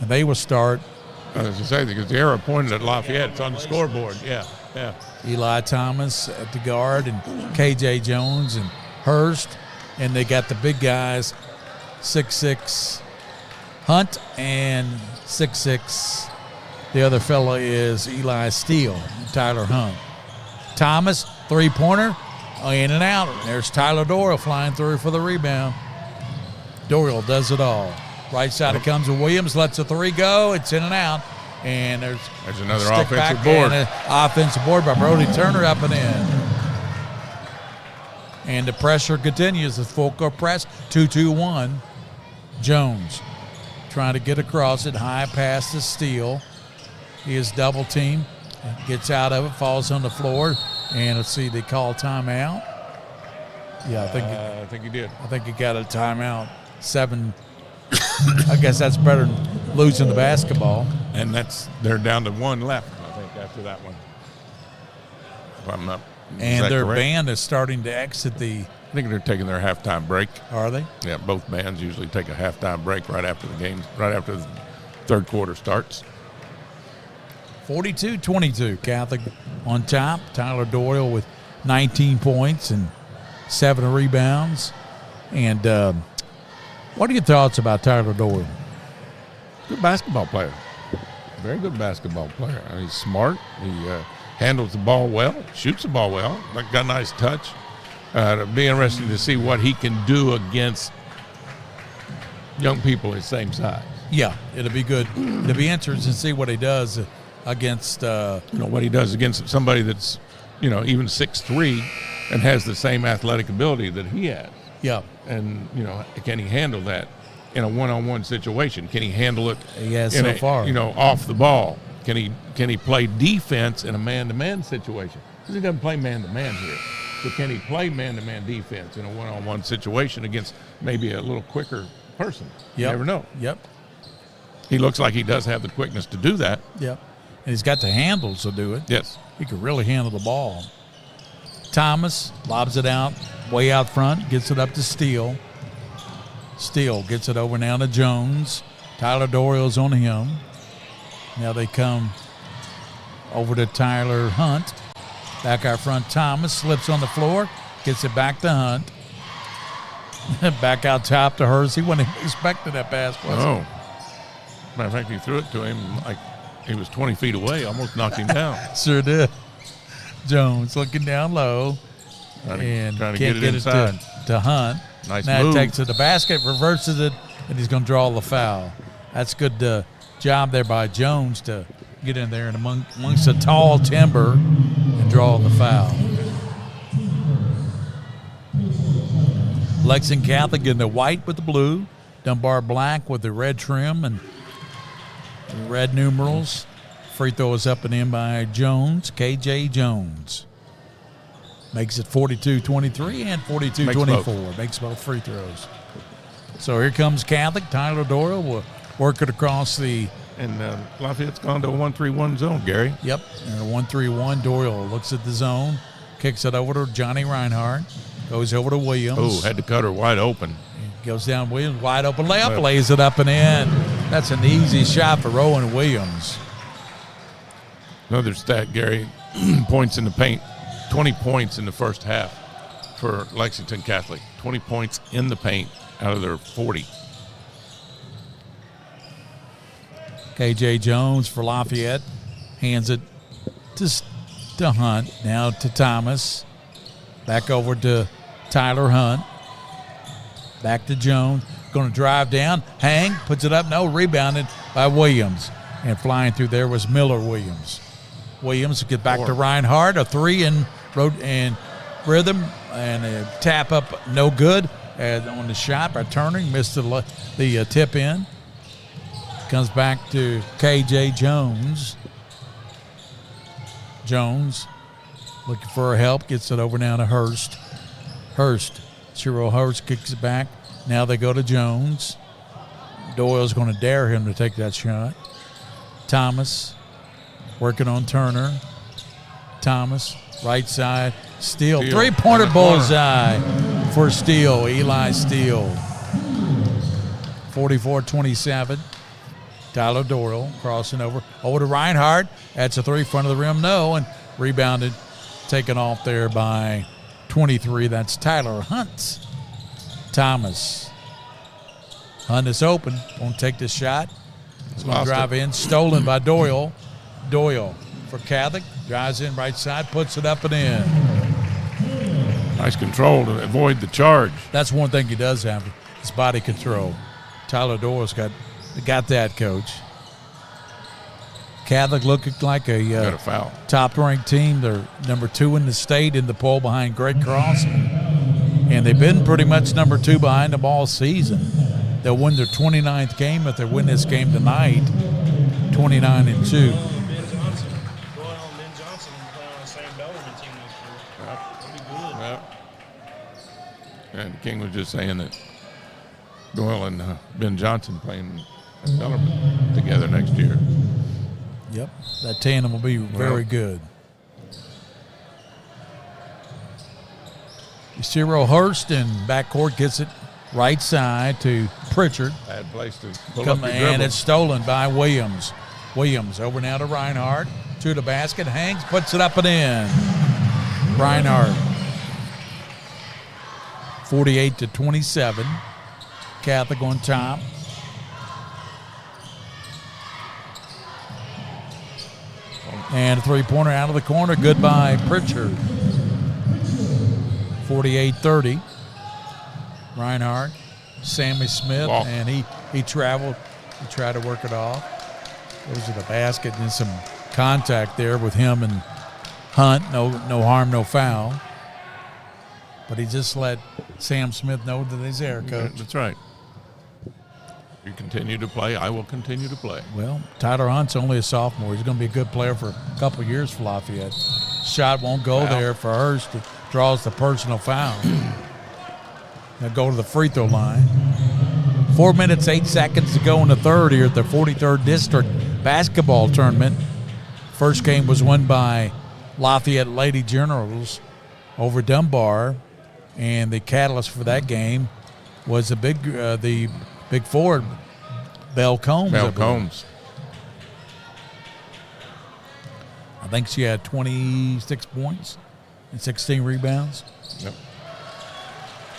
And they will start. As I say, because the arrow pointed at Lafayette. It's on the scoreboard. Yeah. Eli Thomas at the guard, and KJ Jones and Hurst. And they got the big guys, 6'6" Hunt and 6'6". The other fella is Eli Steele, Tyler Hunt. Thomas, three-pointer, in and out. There's Tyler Doyle flying through for the rebound. Doyle does it all. Right side it comes to Williams, lets a three go. It's in and out. And there's another offensive board. And offensive board by Brody Turner up and in. And the pressure continues. The full court press, 2-2-1. Jones trying to get across it. High pass to Steele. He is double teamed. Gets out of it, falls on the floor. And let's see, they call timeout. Yeah, I think he did. I think he got a timeout. 7. I guess that's better than losing the basketball. And they're down to 1 left, I think, after that one. If I'm not. And their correct? band is starting to exit the. I think they're taking their halftime break. Are they? Yeah, both bands usually take a halftime break right after the game, right after the third quarter starts. 42-22, Catholic on top. Tyler Doyle with 19 points and 7 rebounds. And what are your thoughts about Tyler Doyle? Good basketball player. Very good basketball player. I mean, he's smart. He handles the ball well, shoots the ball well. Got a nice touch. It'll be interesting to see what he can do against young people his same size. Yeah, it'll be good. It'll be interesting to see what he does against. What he does against somebody that's, even 6'3" and has the same athletic ability that he has. Yeah. And, can he handle that in a one-on-one situation? Can he handle it? He has so far. Off the ball. Can he play defense in a man-to-man situation? Because he doesn't play man-to-man here. So can he play man-to-man defense in a one-on-one situation against maybe a little quicker person? You never know. Yep. He looks like he does have the quickness to do that. Yep. And he's got the handles to do it. Yes. He can really handle the ball. Thomas lobs it out, way out front, gets it up to Steele. Steele gets it over now to Jones. Tyler Doyle's on him. Now they come over to Tyler Hunt. Back out front, Thomas slips on the floor, gets it back to Hunt. Back out top to Hurst. He wasn't expecting that pass, was he? No. Matter of fact, he threw it to him like he was 20 feet away, almost knocked him down. Sure did. Jones looking down low and trying to can't get it inside. to Hunt. Nice now move. He takes it to the basket, reverses it, and he's going to draw the foul. That's good job there by Jones to get in there and amongst the tall timber and draw the foul. Lexington Catholic in the white with the blue. Dunbar black with the red trim and red numerals. Free throw is up and in by Jones, KJ Jones. Makes it 42-23 and 42-24. Makes both free throws. So here comes Catholic. Tyler Doyle will work it across the and Lafayette's gone to a 1-3-1 zone, Gary. Yep. And a 1-3-1. Doyle looks at the zone, kicks it over to Johnny Reinhardt, goes over to Williams. Oh, had to cut her wide open. Goes down Williams, wide open layup, lays it up and in. That's an easy shot for Rowan Williams. Another stat, Gary, points in the paint. 20 points in the first half for Lexington Catholic. 20 points in the paint out of their 40. KJ Jones for Lafayette hands it to Hunt. Now to Thomas. Back over to Tyler Hunt. Back to Jones. Going to drive down. Hang. Puts it up. No. Rebounded by Williams. And flying through there was Miller Williams. Williams get back to Reinhardt. A three in rhythm. And a tap up. No good. On the shot by Turner. Missed the tip in. Comes back to KJ Jones. Jones looking for help. Gets it over now to Hurst. Cyril Hurst kicks it back. Now they go to Jones. Doyle's going to dare him to take that shot. Thomas working on Turner. Thomas, right side. Steele. Three-pointer bullseye for Steele. Eli Steele. 44-27. Tyler Doyle crossing over to Reinhardt. That's a three, front of the rim. No, and rebounded. Taken off there by 23. That's Tyler Hunt. Thomas. Hunt is open. Won't take the shot. He's going to drive in. Stolen by Doyle. Doyle for Catholic. Drives in right side. Puts it up and in. Nice control to avoid the charge. That's one thing he does have. His body control. Tyler Doyle's got that, Coach. Catholic looking like got a foul. Top-ranked team. They're number 2 in the state in the poll behind Great Cross. And they've been pretty much number 2 behind them all season. They'll win their 29th game if they win this game tonight, 29-2. Ben Johnson, Doyle and Ben Johnson play on the same Bellarmine team this year. That'd be good. Yeah. And King was just saying that Doyle and Ben Johnson playing at Bellarmine together next year. Yep, that tandem will be very good. Cyril Hurst in backcourt gets it right side to Pritchard. Bad place to pull up your And dribble. it's stolen by Williams. Williams over now to Reinhardt. To the basket. Hangs, puts it up and in. Reinhardt. 48-27. Catholic on top. And a three-pointer out of the corner. Good by Pritchard. 48-30. Reinhardt, Sammy Smith, and he traveled. He tried to work it off. Goes to the basket and some contact there with him and Hunt. No harm, no foul. But he just let Sam Smith know that he's there, Coach. That's right. You continue to play, I will continue to play. Well, Tyler Hunt's only a sophomore. He's going to be a good player for a couple of years for Lafayette. Shot won't go there for Hurst. Draws the personal foul. They'll go to the free throw line. 4 minutes, 8 seconds to go in the third here at the 43rd District Basketball Tournament. First game was won by Lafayette Lady Generals over Dunbar, and the catalyst for that game was the big forward, Belle Combs. Belle Combs. I think she had 26 points and 16 rebounds. Yep.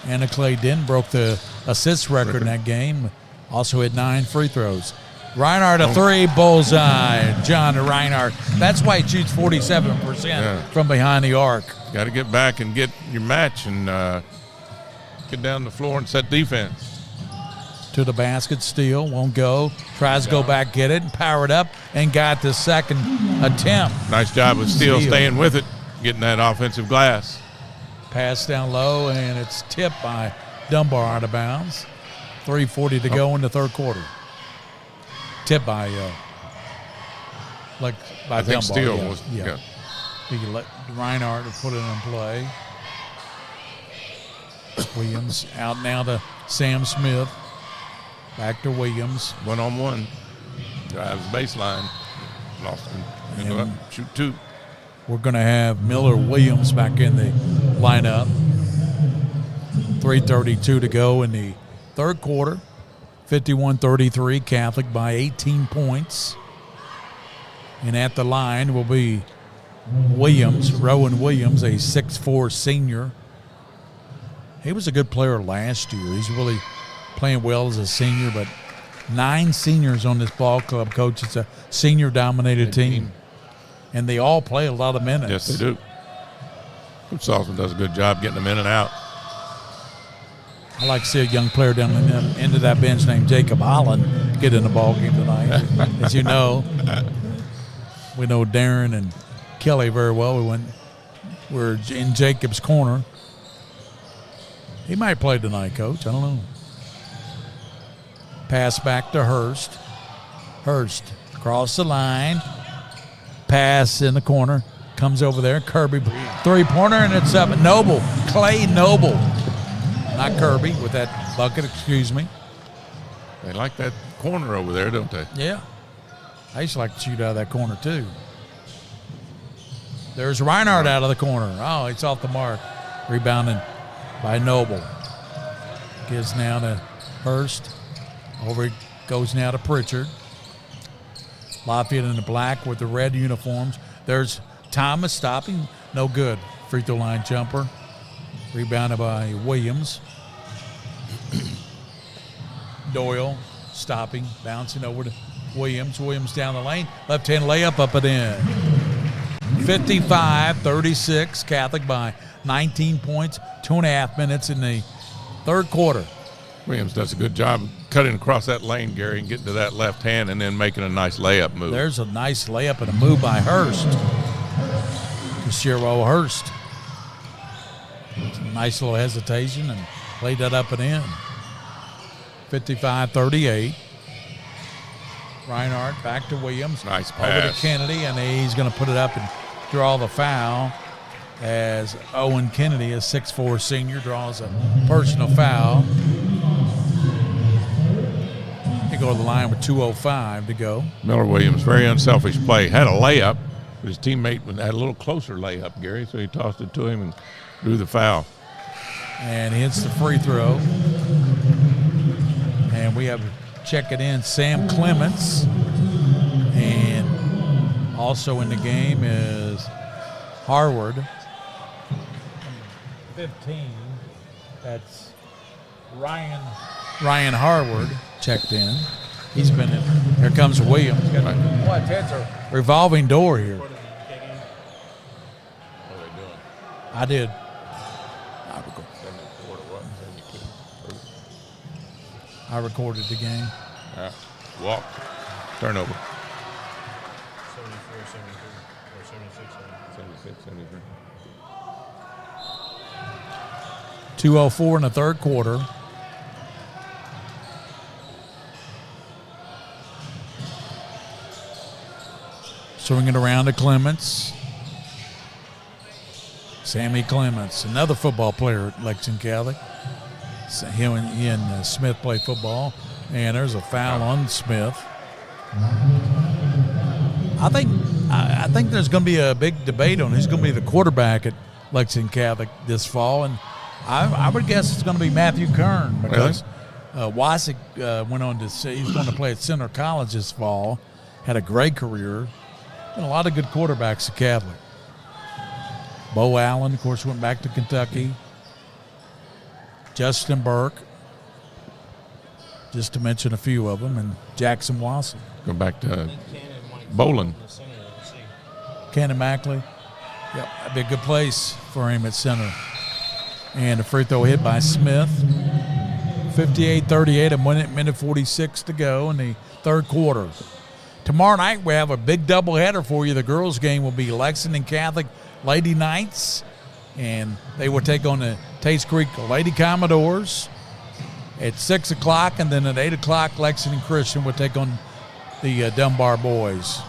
Anna Clay Denton broke the assist record in that game. Also had 9 free throws. Reinhardt a three, bullseye. John Reinhardt. That's why he shoots 47% from behind the arc. Got to get back and get your match and get down the floor and set defense. To the basket, Steele won't go. Tries to go back, get it, and power it up, and got the second attempt. Nice job with Steele staying with it, getting that offensive glass. Pass down low, and it's tipped by Dunbar out of bounds. 3:40 to go in the third quarter. Tipped by I Dunbar. think Steele was. Yeah. He let Reinhardt put it in play. Williams out now to Sam Smith. Back to Williams. 1-on-1. Drives baseline. Lost him. Go up, shoot 2. We're going to have Miller Williams back in the lineup. 3:32 to go in the third quarter. 51-33, Catholic by 18 points. And at the line will be Williams, Rowan Williams, a 6'4" senior. He was a good player last year. He's really playing well as a senior, but 9 seniors on this ball club, Coach. It's a senior-dominated team. And they all play a lot of minutes. Yes, they do. Coach Salzman does a good job getting them in and out. I like to see a young player down in the end of that bench named Jacob Holland get in the ball game tonight. As you know, we know Darren and Kelly very well. We're in Jacob's corner. He might play tonight, Coach. I don't know. Pass back to Hurst. Hurst across the line. Pass in the corner. Comes over there. Kirby, three-pointer, and it's up. Noble. Clay Noble. Not Kirby with that bucket, excuse me. They like that corner over there, don't they? Yeah. I used to like to shoot out of that corner, too. There's Reinhardt out of the corner. Oh, it's off the mark. Rebounded by Noble. Gives now to Hurst. Over it goes now to Pritchard. Lafayette in the black with the red uniforms. There's Thomas stopping. No good. Free throw line jumper. Rebounded by Williams. Doyle stopping. Bouncing over to Williams. Williams down the lane. Left-hand layup up and in. 55-36. Catholic by 19 points. 2.5 minutes in the third quarter. Williams does a good job cutting across that lane, Gary, and getting to that left hand and then making a nice layup move. There's a nice layup and a move by Hurst. Cashiro Hurst. Nice little hesitation and played that up and in. 55-38. Reinhardt back to Williams. Nice pass. Over to Kennedy, and he's going to put it up and draw the foul as Owen Kennedy, a 6'4" senior, draws a personal foul. He go to the line with 2:05 to go. Miller Williams, very unselfish play. Had a layup, but his teammate had a little closer layup, Gary, so he tossed it to him and drew the foul. And he hits the free throw. And we have checking in Sam Clements. And also in the game is Harward. 15. That's Ryan Harward checked in. He's been in. Here comes Williams. What? That's a revolving door here. What are they doing? I did. I recorded the game. Walk. Turnover. 74, 73, or 76, 76, 73. 2:04 in the third quarter. Swinging it around to Clements. Sammy Clements, another football player at Lexington Catholic. He and Smith play football, and there's a foul on Smith. I think there's going to be a big debate on who's going to be the quarterback at Lexington Catholic this fall, and I would guess it's going to be Matthew Kern because Wasik went on to say he's going to play at Center College this fall. Had a great career, and a lot of good quarterbacks at Catholic. Bo Allen, of course, went back to Kentucky. Justin Burke, just to mention a few of them, and Jackson Wassel. Go back to Bolin. Cannon Mackley. Yep, that'd be a good place for him at center. And a free throw hit by Smith. 58-38, a minute 46 to go in the third quarter. Tomorrow night we have a big doubleheader for you. The girls' game will be Lexington Catholic Lady Knights, and they will take on the Tates Creek Lady Commodores at 6 o'clock, and then at 8 o'clock, Lexington Christian will take on the Dunbar boys.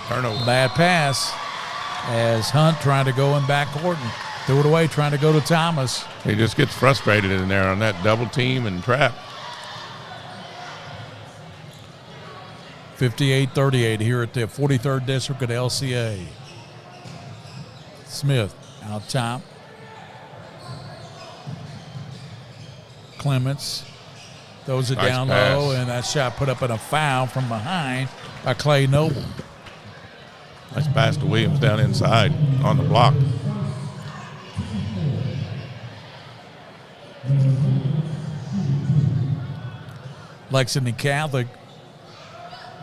Turnover. Bad pass as Hunt trying to go in backcourt and threw it away, trying to go to Thomas. He just gets frustrated in there on that double team and trap. 58-38 here at the 43rd District at LCA. Smith out top. Clements throws it Nice down pass. low, and that shot put up in a foul from behind by Clay Noble. Nice pass to Williams down inside on the block. Lexington Catholic,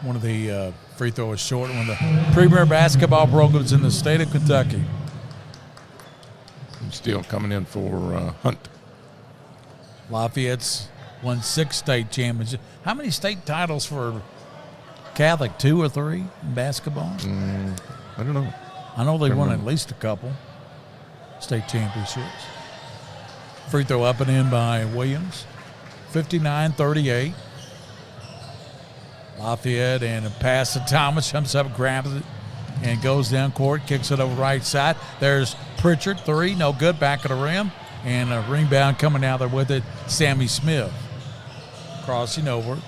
one of the free throws short, one of the premier basketball programs in the state of Kentucky. Still coming in for Hunt. Lafayette's won 6 state championships. How many state titles for Catholic? 2 or 3 in basketball? I don't know. I know they won at least a couple state championships. Free throw up and in by Williams. 59-38. Lafayette and a pass to Thomas, jumps up, grabs it, and goes down court, kicks it over right side. There's Pritchard, 3, no good, back of the rim, and a rebound coming out there with it, Sammy Smith. Crossing over,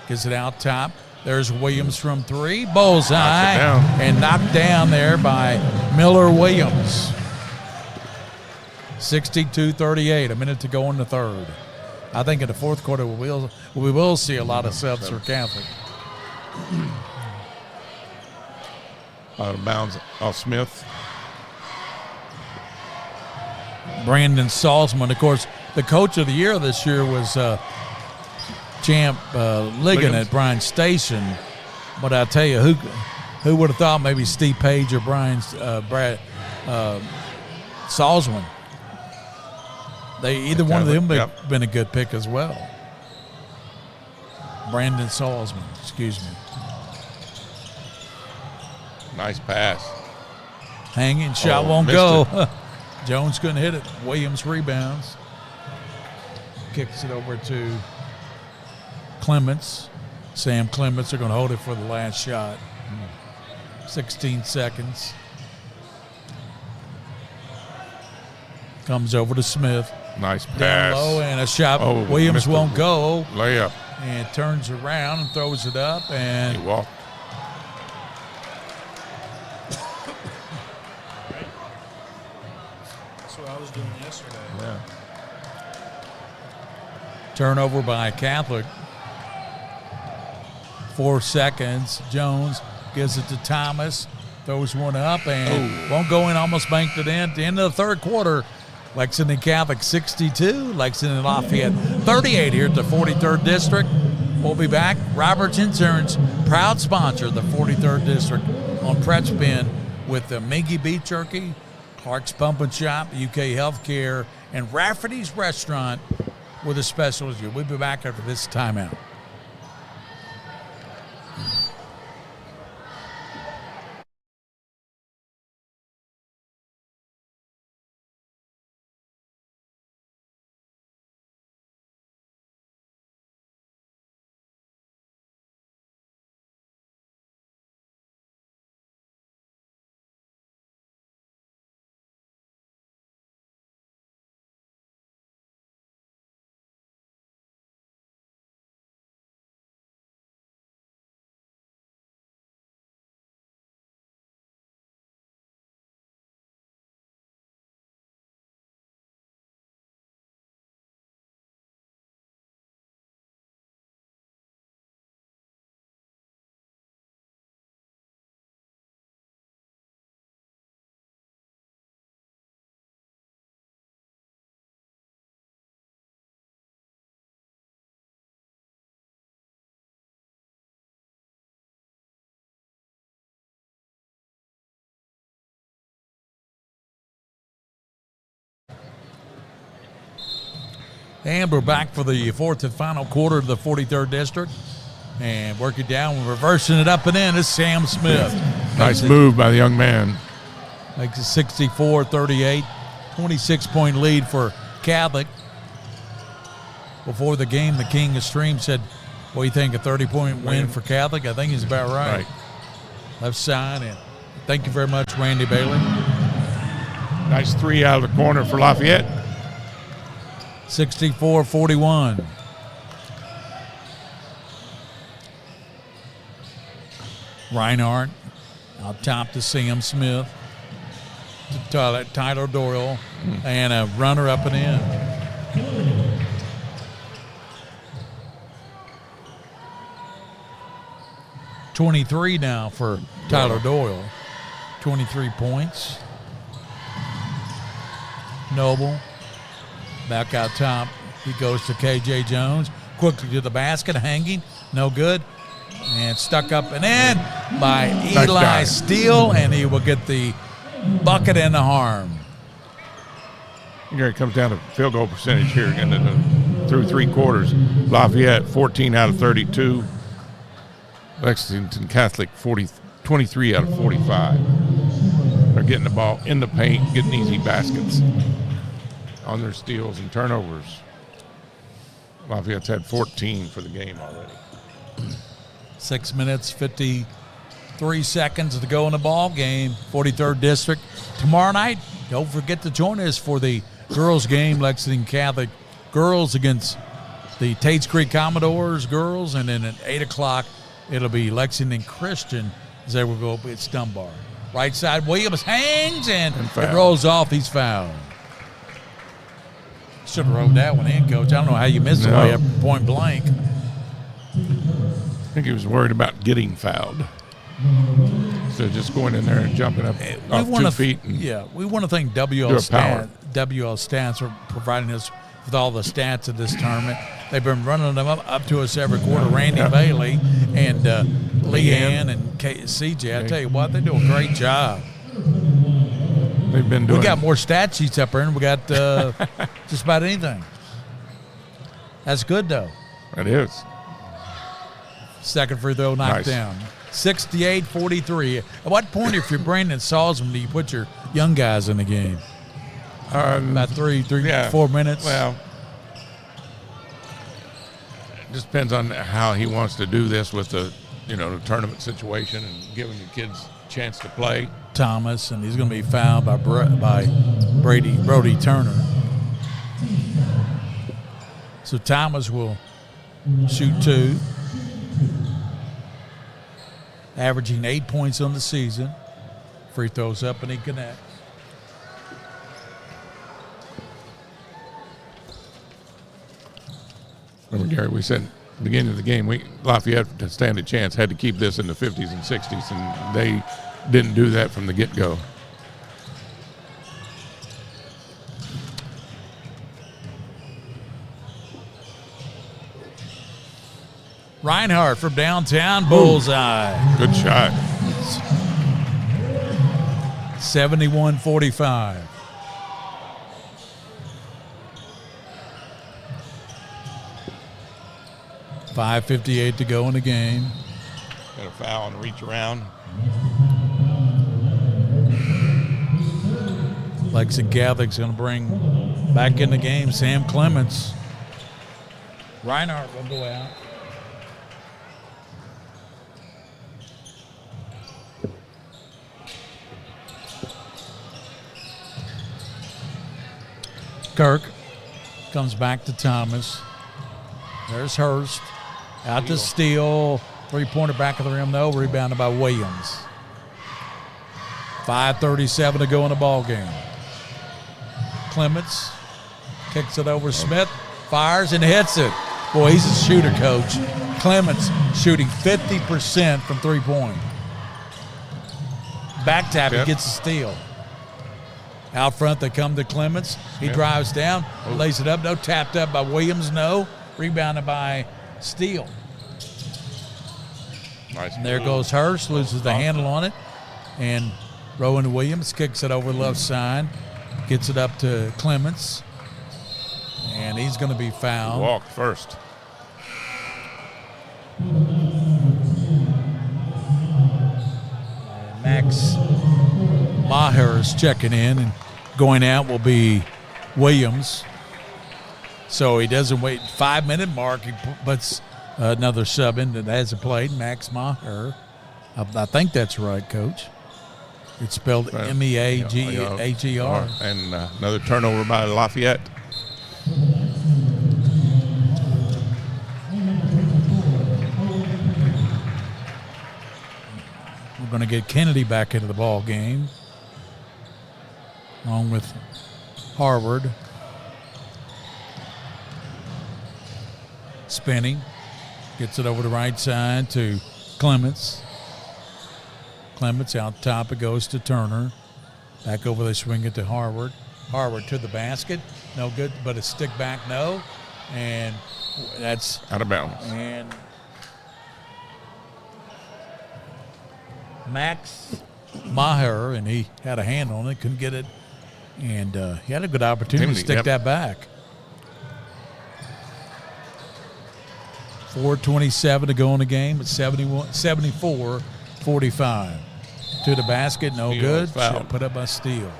gets it out top. There's Williams from 3, bullseye, and knocked down there by Miller Williams. 62-38, a minute to go in the third. I think in the fourth quarter we will see a lot of subs for Catholic. Out of bounds off Smith. Brandon Salzman, of course, the coach of the year this year was Champ Ligon at Bryan Station. But I tell you, who would have thought maybe Steve Page or Brad Salzman? Either one of them have been a good pick as well. Brandon Salzman, excuse me. Nice pass. Hanging shot won't go. Jones couldn't hit it. Williams rebounds. Kicks it over to Clements. Sam Clements are going to hold it for the last shot. 16 seconds. Comes over to Smith. Nice pass. Down low and a shot. Oh, Williams won't go. Layup. And turns around and throws it up. And He walked. That's what I was doing yesterday. Yeah. turnover by Catholic. 4 seconds. Jones gives it to Thomas. Throws one up and won't go in. Almost banked it in. At the end of the third quarter, Lexington Catholic 62, Lexington Lafayette 38 here at the 43rd District. We'll be back. Roberts Insurance, proud sponsor of the 43rd District on Pretz Bin with the Mingy Beef Jerky, Clark's Pump and Shop, UK Healthcare, and Rafferty's Restaurant with a special as you. We'll be back after this timeout. And we're back for the fourth and final quarter of the 43rd District. And working down, reversing it up and in is Sam Smith. Nice move by the young man. Makes it 64-38, 26-point lead for Catholic. Before the game, the King of Stream said, what do you think, a 30-point win for Catholic? I think he's about right. Left side, and thank you very much, Randy Bailey. Nice three out of the corner for Lafayette. 64-41. Reinhardt out top to Sam Smith, to Tyler Doyle, and a runner up and in. .23 now for Tyler Doyle. 23 points. Noble back out top. He goes to KJ Jones. Quickly to the basket, hanging. No good. And stuck up and in by Eli Steele, and he will get the bucket and the harm. Here it comes down to field goal percentage here and through 3 quarters. Lafayette 14 out of 32. Lexington Catholic 23 out of 45. They're getting the ball in the paint, getting easy baskets on their steals and turnovers. Lafayette's had 14 for the game already. 6 minutes, 53 seconds to go in the ball game. 43rd District. Tomorrow night, don't forget to join us for the girls game, Lexington Catholic girls against the Tates Creek Commodores girls, and then at 8 o'clock, it'll be Lexington Christian as they will go at Dunbar. Right side, Williams hangs and it rolls off. He's fouled. Should have rolled that one in, Coach. I don't know how you missed the way up point blank. I think he was worried about getting fouled. So just going in there and jumping up off 2 feet. We want to thank WL Stats for providing us with all the stats of this tournament. They've been running them up to us every quarter. Randy Bailey and Leanne and CJ. I tell you what, they do a great job. They've been doing. We got more stat sheets up there, and we got just about anything. That's good, though. It is. Second free throw knocked down. 68-43. At what point, if you're Brandon Salzman, do you put your young guys in the game? About 4 minutes. Well, it just depends on how he wants to do this with the tournament situation and giving the kids a chance to play. Thomas, and he's going to be fouled by Brody Turner. So Thomas will shoot 2, averaging 8 points on the season. Free throws up and he connects. Remember, Gary, we said at the beginning of the game, Lafayette, to stand a chance, had to keep this in the 50s and 60s, and they didn't do that from the get-go. Reinhardt from downtown, bullseye. Good shot. 71-45. .558 to go in the game. Got a foul and reach around. Lexington Catholic's going to bring back in the game Sam Clements. Reinhardt will go out. Kirk comes back to Thomas. There's Hurst. Out to Steele. 3-pointer back of the rim, though. Rebounded by Williams. 5:37 to go in the ball game. Clements kicks it over Smith. Fires and hits it. Boy, he's a shooter, Coach. Clements shooting 50% from 3-point. Back tap, he gets a steal. Out front, they come to Clements. He drives down, lays it up. No, tapped up by Williams. No. Rebounded by Steele. Nice. And there goes Hurst, loses the handle on it. And Rowan Williams kicks it over the left side. Gets it up to Clements. And he's going to be fouled. Walk first. Max Maher is checking in, and going out will be Williams. So he doesn't wait 5-minute mark. He puts another sub in that hasn't played, Max Maher. I think that's right, Coach. It's spelled M-E-A-G-H-E-R. And another turnover by Lafayette. We're going to get Kennedy back into the ball game, along with Harvard. Spinning, gets it over the right side to Clements. Clements out top, it goes to Turner. Back over, they swing it to Harvard. Harvard to the basket, no good, but a stick back, no. And that's Out of bounds. and Max Maher, and he had a hand on it, couldn't get it. And he had a good opportunity to stick that back. 4:27 to go in the game. It's 74-45. To the basket, no Steele good. is fouled. Put up by Steele.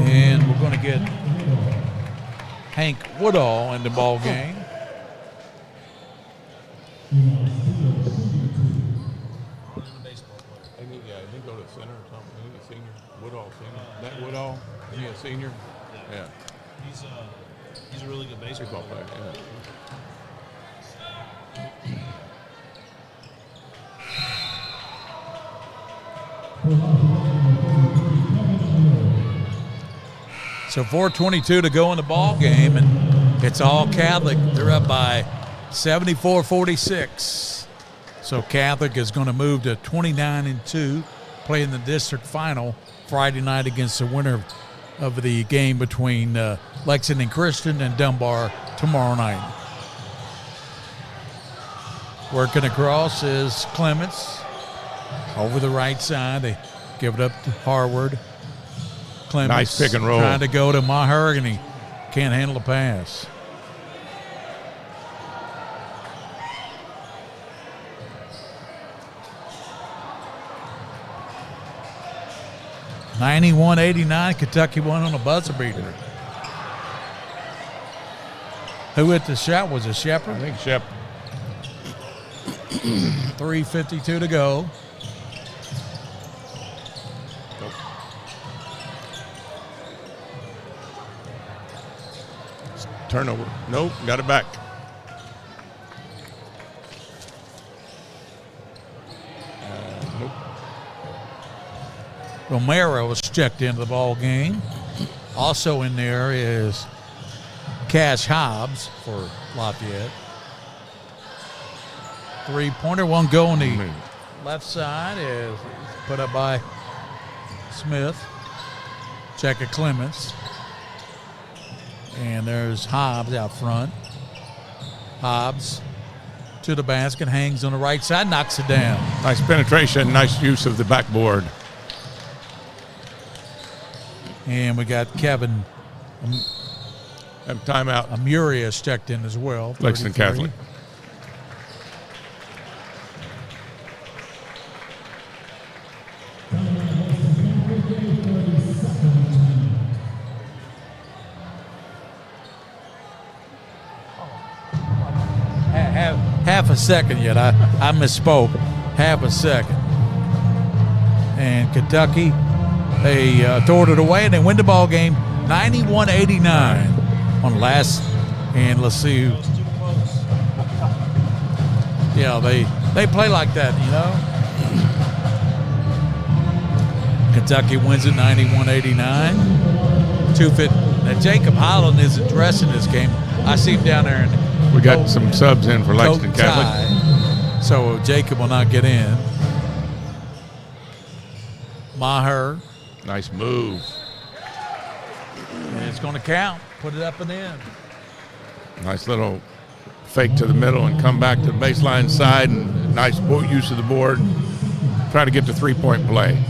And we're going to get Hank Woodall in the ball game. They go to center or something. He's a senior. Woodall senior. That Woodall? Is he a senior? Yeah. He's a really good baseball Baseball player. Yeah. So 4:22 to go in the ball game, and it's all Catholic. They're up by 74-46. So Catholic is going to move to 29-2, play in the district final Friday night against the winner of the game between Lexington Christian and Dunbar tomorrow night. Working across is Clements over the right side. They give it up to Harvard. Clements Nice pick and roll. trying to go to Maher, and he can't handle the pass. (91-89), Kentucky won on a buzzer beater. Who hit the shot? Was it Shepard? I think Shep. 3:52 to go. Turnover. Nope, got it back. Nope. Romero was checked into the ball game. Also in there is Cash Hobbs for Lafayette. Three-pointer, one go on the left side is put up by Smith. Check at Clements. And there's Hobbs out front. Hobbs to the basket, hangs on the right side, knocks it down. Nice penetration, nice use of the backboard. And we got Kevin Have timeout. Amurius checked in as well. Lexington 33. Catholic. Half a second yet. I misspoke. Half a second. And Kentucky, they throw it away and they win the ball game 91-89 on last. And let's see who. Yeah, they play like that, you know. Kentucky wins it 91-89. 250. Now Jacob Holland is addressing this game. I see him down there in We got some subs in for Lexington Catholic. tie. So Jacob will not get in. Maher, Nice move. and it's going to count. Put it up and in. Nice little fake to the middle and come back to the baseline side, and nice use of the board. Try to get the three-point play.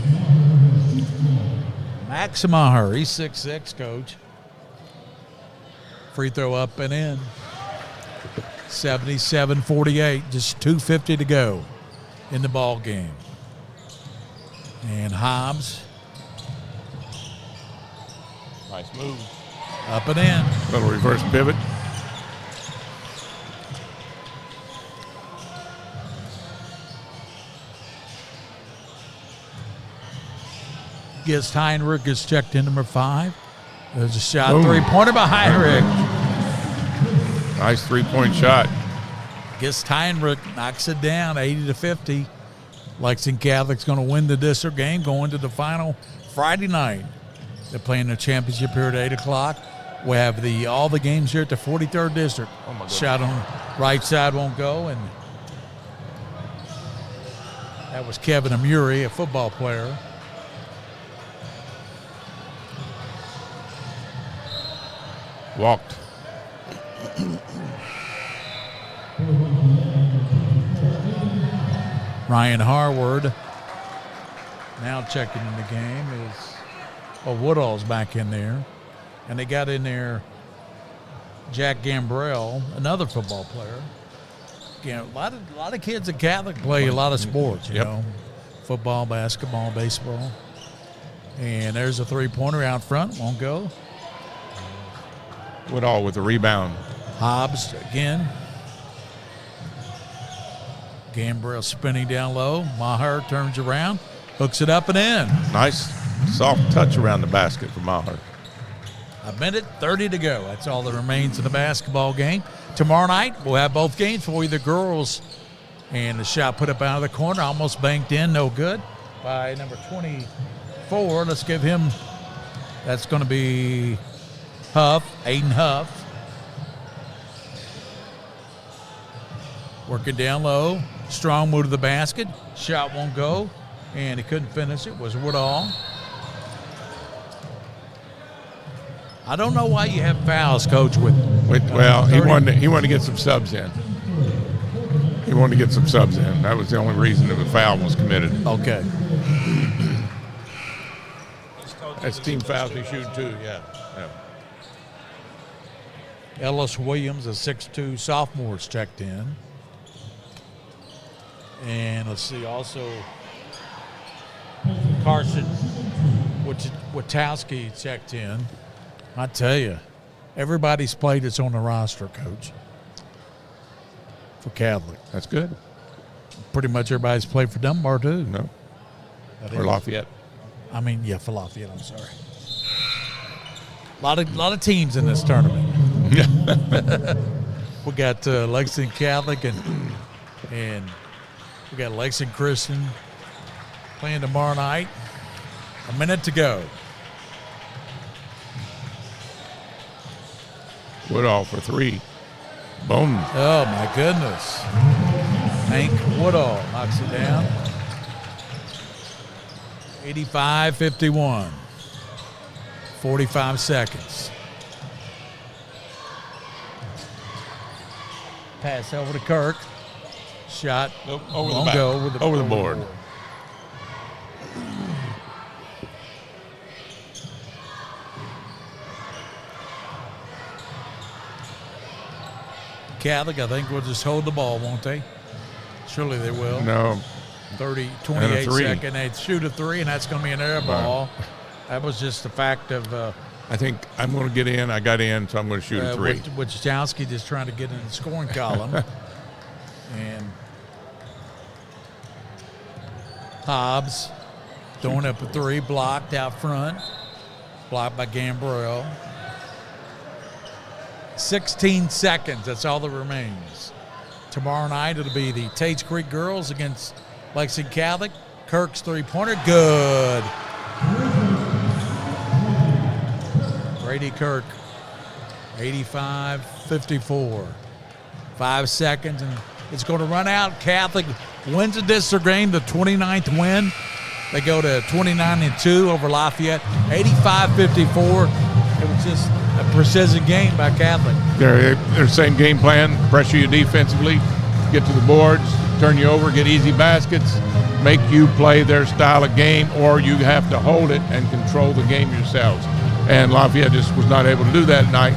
Max Maher, he's 6'6", coach. Free throw up and in. 77-48, just 2:50 to go in the ball game. And Hobbs Nice move. up and in. Little reverse pivot. Gets Heinrich, gets checked in number 5. There's a shot, Boom. 3-pointer by Heinrich. Nice three-point shot. Gets Heinrich, knocks it down, 80-50. Lexington Catholic's going to win the district game, going to the final Friday night. They're playing the championship here at 8 o'clock. We have all the games here at the 43rd district. Oh my goodness. Shot on right side won't go, and that was Kevin Amuri, a football player. Walked. Ryan Harward now checking in the game is Woodall's back in there. And they got in there Jack Gambrell, another football player. You know, a lot of kids at Catholic play a lot of sports, you know, football, basketball, baseball. And there's a 3-pointer out front, won't go. Woodall with the rebound. Hobbs again. Gambrell spinning down low. Maher turns around, hooks it up and in. Nice soft touch around the basket for Maher. A minute 30 to go. That's all that remains in the basketball game. Tomorrow night, we'll have both games for you, the girls. And the shot put up out of the corner, almost banked in, no good. By number 24, let's give him, that's going to be Huff, Aiden Huff. Working down low. Strong move to the basket. Shot won't go. And he couldn't finish it. Was Woodall. I don't know why you have fouls, Coach. Well, he wanted to get some subs in. He wanted to get some subs in. That was the only reason that the foul was committed. Okay. That's team fouls we shoot too. Yeah. Ellis Williams, a 6'2 sophomore, is checked in. And let's see, also Carson Witowski checked in. I tell you, everybody's played that's on the roster, Coach, for Catholic. That's good. Pretty much everybody's played for Dunbar, too. No. That Or is- Lafayette. I mean, yeah, for Lafayette, I'm sorry. A lot of teams in this tournament. We got Lexington Catholic and we got Lexington Christian playing tomorrow night. A minute to go. Woodall for 3. Boom. Oh, my goodness. Hank Woodall knocks it down. 85-51. 45 seconds. Pass over to Kirk. Shot. Nope, over the won't back. go. Over the board. Catholic, I think, will just hold the ball, won't they? Surely they will. No. 30, And 28 a 3. second. They shoot a 3, and that's going to be an air ball. That was just the fact of I think I'm going to get in. I got in, so I'm going to shoot a 3. Wojciechowski just trying to get in the scoring column. And Hobbs throwing up a 3, blocked out front. Blocked by Gambrell. 16 seconds, that's all that remains. Tomorrow night it'll be the Tates Creek girls against Lexington Catholic. Kirk's 3-pointer, good. Brady Kirk, 85-54. 5 seconds, and it's going to run out. Catholic wins the district game, the 29th win. They go to 29-2 over Lafayette, 85-54. It was just a precision game by Catholic. Their same game plan, pressure you defensively, get to the boards, turn you over, get easy baskets, make you play their style of game, or you have to hold it and control the game yourselves. And Lafayette just was not able to do that tonight.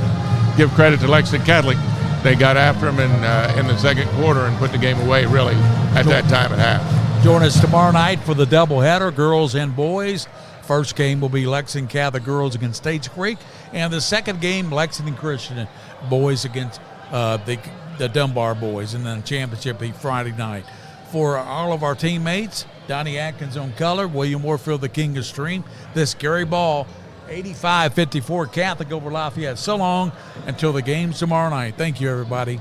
Give credit to Lexington Catholic. They got after them in the second quarter and put the game away, really, at that time at half. Join us tomorrow night for the doubleheader, girls and boys. First game will be Lexington Catholic girls against Tates Creek, and the second game, Lexington Christian boys against the Dunbar boys, and then championship be Friday night. For all of our teammates, Donnie Atkins on color, William Warfield, the king of stream. This Gary Ball, 85-54 Catholic over Lafayette. So long until the games tomorrow night. Thank you, everybody.